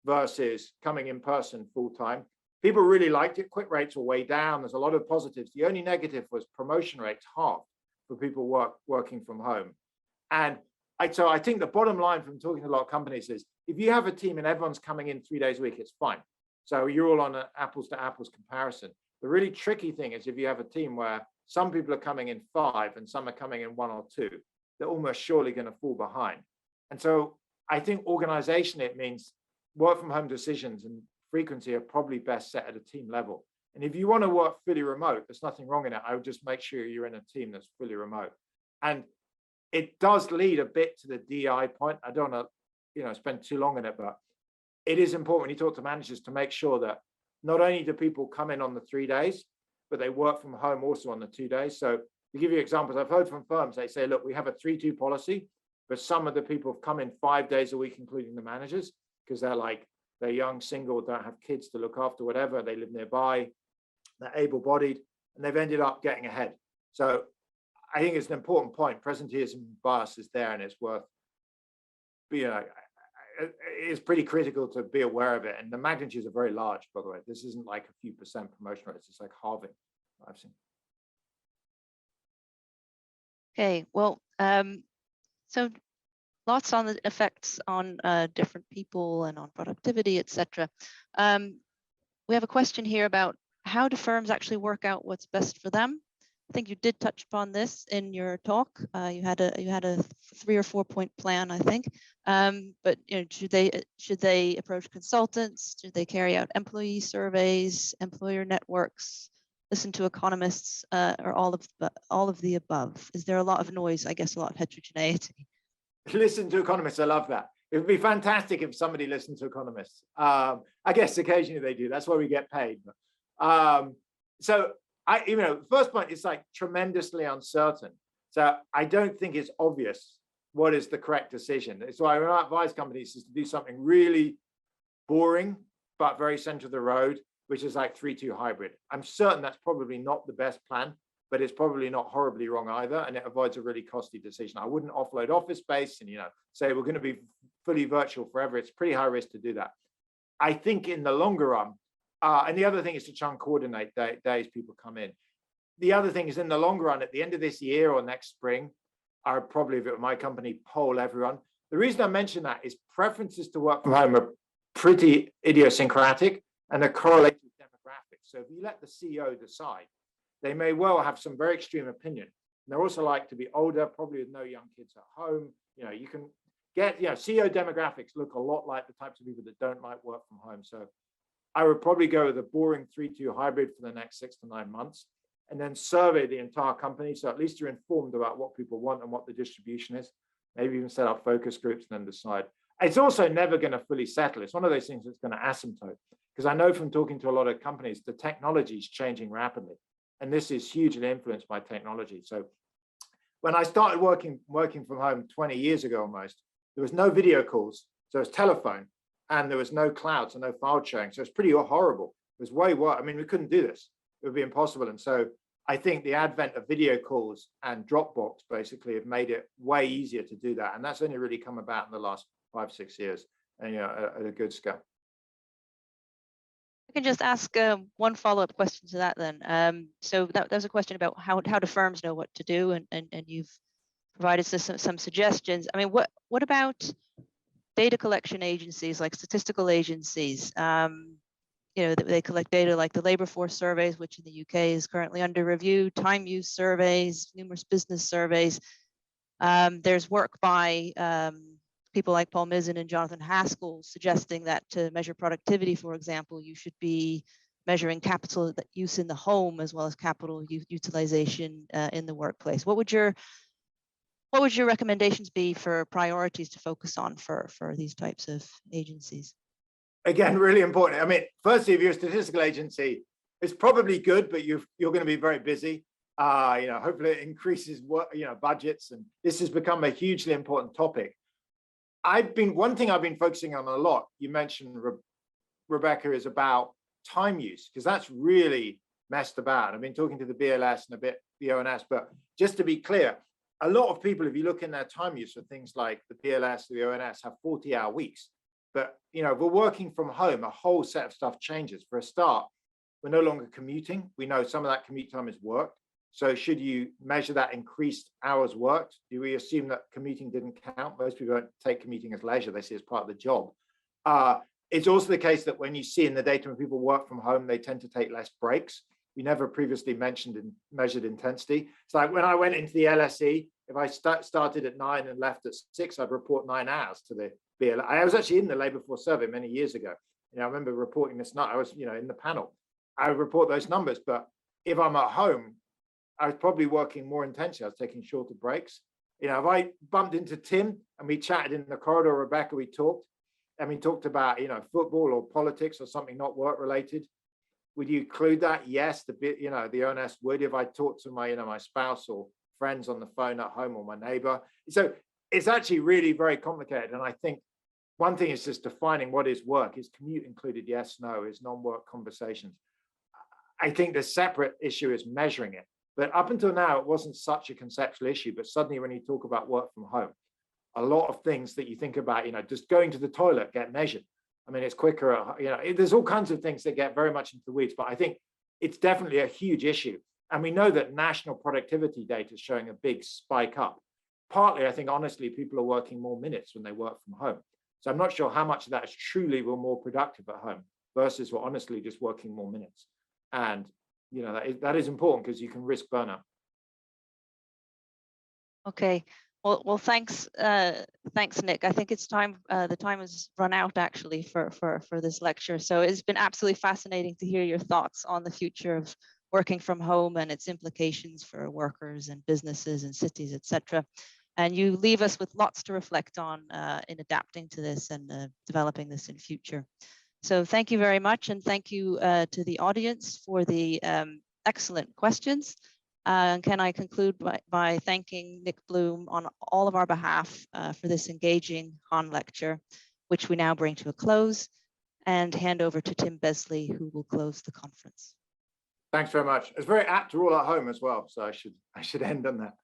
versus coming in person full time. People really liked it. Quit rates were way down. There's a lot of positives. The only negative was promotion rates halved for people working from home. And so I think the bottom line from talking to a lot of companies is if you have a team and everyone's coming in 3 days a week, it's fine. So you're all on an apples to apples comparison. The really tricky thing is if you have a team where some people are coming in 5 and some are coming in 1 or 2, they're almost surely going to fall behind. And so I think organizationally, it means work from home decisions and frequency are probably best set at a team level. And if you want to work fully remote, there's nothing wrong in it. I would just make sure you're in a team that's fully remote. And it does lead a bit to the DI point. I don't want to, you know, spend too long on it, but it is important when you talk to managers to make sure that not only do people come in on the 3 days, but they work from home also on the 2 days. So to give you examples, I've heard from firms, they say, look, we have a 3-2 policy, but some of the people have come in 5 days a week, including the managers, because they're young, single, don't have kids to look after, whatever, they live nearby, they're able-bodied, and they've ended up getting ahead. So I think it's an important point. Presenteeism bias is there, and it's worth, you know, it's pretty critical to be aware of it. And the magnitudes are very large, by the way. This isn't like a few percent promotion rates. It's like halving I've seen. Okay, well, so lots on the effects on different people and on productivity, etc. We have a question here about how do firms actually work out what's best for them? I think you did touch upon this in your talk. You had a 3 or 4 point plan, I think. But should they approach consultants? Should they carry out employee surveys, employer networks, listen to economists, or all of the above? Is there a lot of noise? I guess a lot of heterogeneity. Listen to economists. I love that. It would be fantastic if somebody listened to economists. I guess occasionally they do. That's why we get paid. So first point is like tremendously uncertain. So I don't think it's obvious what is the correct decision. So I advise companies is to do something really boring, but very center of the road, which is like 3-2 hybrid. I'm certain that's probably not the best plan, but it's probably not horribly wrong either. And it avoids a really costly decision. I wouldn't offload office space and, say we're going to be fully virtual forever. It's pretty high risk to do that. I think in the longer run, and the other thing is to try and coordinate days people come in. The other thing is in the longer run, at the end of this year or next spring, I would probably, if it were my company, poll everyone. The reason I mention that is preferences to work from home are pretty idiosyncratic and they're correlated with demographics. So if you let the CEO decide, they may well have some very extreme opinion. And they're also like to be older, probably with no young kids at home. You can get, CEO demographics look a lot like the types of people that don't like work from home. So I would probably go with a boring 3-2 hybrid for the next 6 to 9 months, and then survey the entire company. So at least you're informed about what people want and what the distribution is. Maybe even set up focus groups and then decide. It's also never going to fully settle. It's one of those things that's going to asymptote. Because I know from talking to a lot of companies, the technology is changing rapidly. And this is hugely influenced by technology. So when I started working from home 20 years ago almost, there was no video calls. So it was telephone. And there was no cloud, so no file sharing. So it's pretty horrible. It was way worse. I mean, we couldn't do this. It would be impossible. And so I think the advent of video calls and Dropbox basically have made it way easier to do that. And that's only really come about in the last 5-6 years, and at a good scale. I can just ask one follow-up question to that then. So that was a question about how do firms know what to do, and you've provided some suggestions. I mean, what about data collection agencies like statistical agencies? They collect data like the labor force surveys, which in the UK is currently under review, time use surveys, numerous business surveys. There's work by people like Paul Mizzen and Jonathan Haskell suggesting that to measure productivity, for example, you should be measuring capital use in the home as well as capital utilization in the workplace. What would your recommendations be for priorities to focus on for these types of agencies? Again, really important. I mean, firstly, if you're a statistical agency, it's probably good, but you're going to be very busy. Hopefully it increases budgets, and this has become a hugely important topic. One thing I've been focusing on a lot, you mentioned, Rebecca, is about time use, because that's really messed about. I've been talking to the BLS and a bit the ONS, but just to be clear, a lot of people, if you look in their time use for things like the BLS, the ONS, have 40-hour weeks. But if we're working from home, a whole set of stuff changes. For a start, we're no longer commuting. We know some of that commute time is worked. So should you measure that increased hours worked? Do we assume that commuting didn't count? Most people don't take commuting as leisure. They see it as part of the job. It's also the case that when you see in the data when people work from home, they tend to take less breaks. We never previously measured intensity. So like when I went into the LSE, if I started at 9 and left at 6, I'd report 9 hours to the BLS. I was actually in the labour force survey many years ago. I remember reporting this night. I was, in the panel. I would report those numbers, but if I'm at home, I was probably working more intensely. I was taking shorter breaks. If I bumped into Tim and we chatted in the corridor, Rebecca, we talked about, football or politics or something not work related. Would you include that? Yes, the ONS would. If I talked to my spouse or friends on the phone at home or my neighbor. So it's actually really very complicated. And I think one thing is just defining what is work. Is commute included? Yes, no. Is non-work conversations? I think the separate issue is measuring it. But up until now, it wasn't such a conceptual issue. But suddenly when you talk about work from home, a lot of things that you think about, just going to the toilet get measured. I mean, it's quicker, there's all kinds of things that get very much into the weeds, but I think it's definitely a huge issue. And we know that national productivity data is showing a big spike up. Partly, I think, honestly, people are working more minutes when they work from home. So I'm not sure how much of that is truly we're more productive at home versus we're honestly just working more minutes. And, that is important because you can risk burnout. Okay. Well, thanks, Nick. I think it's time. The time has run out actually for this lecture. So it's been absolutely fascinating to hear your thoughts on the future of working from home and its implications for workers and businesses and cities, etc. And you leave us with lots to reflect on in adapting to this and developing this in future. So thank you very much, and thank you to the audience for the excellent questions. And can I conclude by thanking Nick Bloom on all of our behalf for this engaging Hahn lecture, which we now bring to a close, and hand over to Tim Besley, who will close the conference. Thanks very much. It's very apt. We're all at home as well, so I should end on that.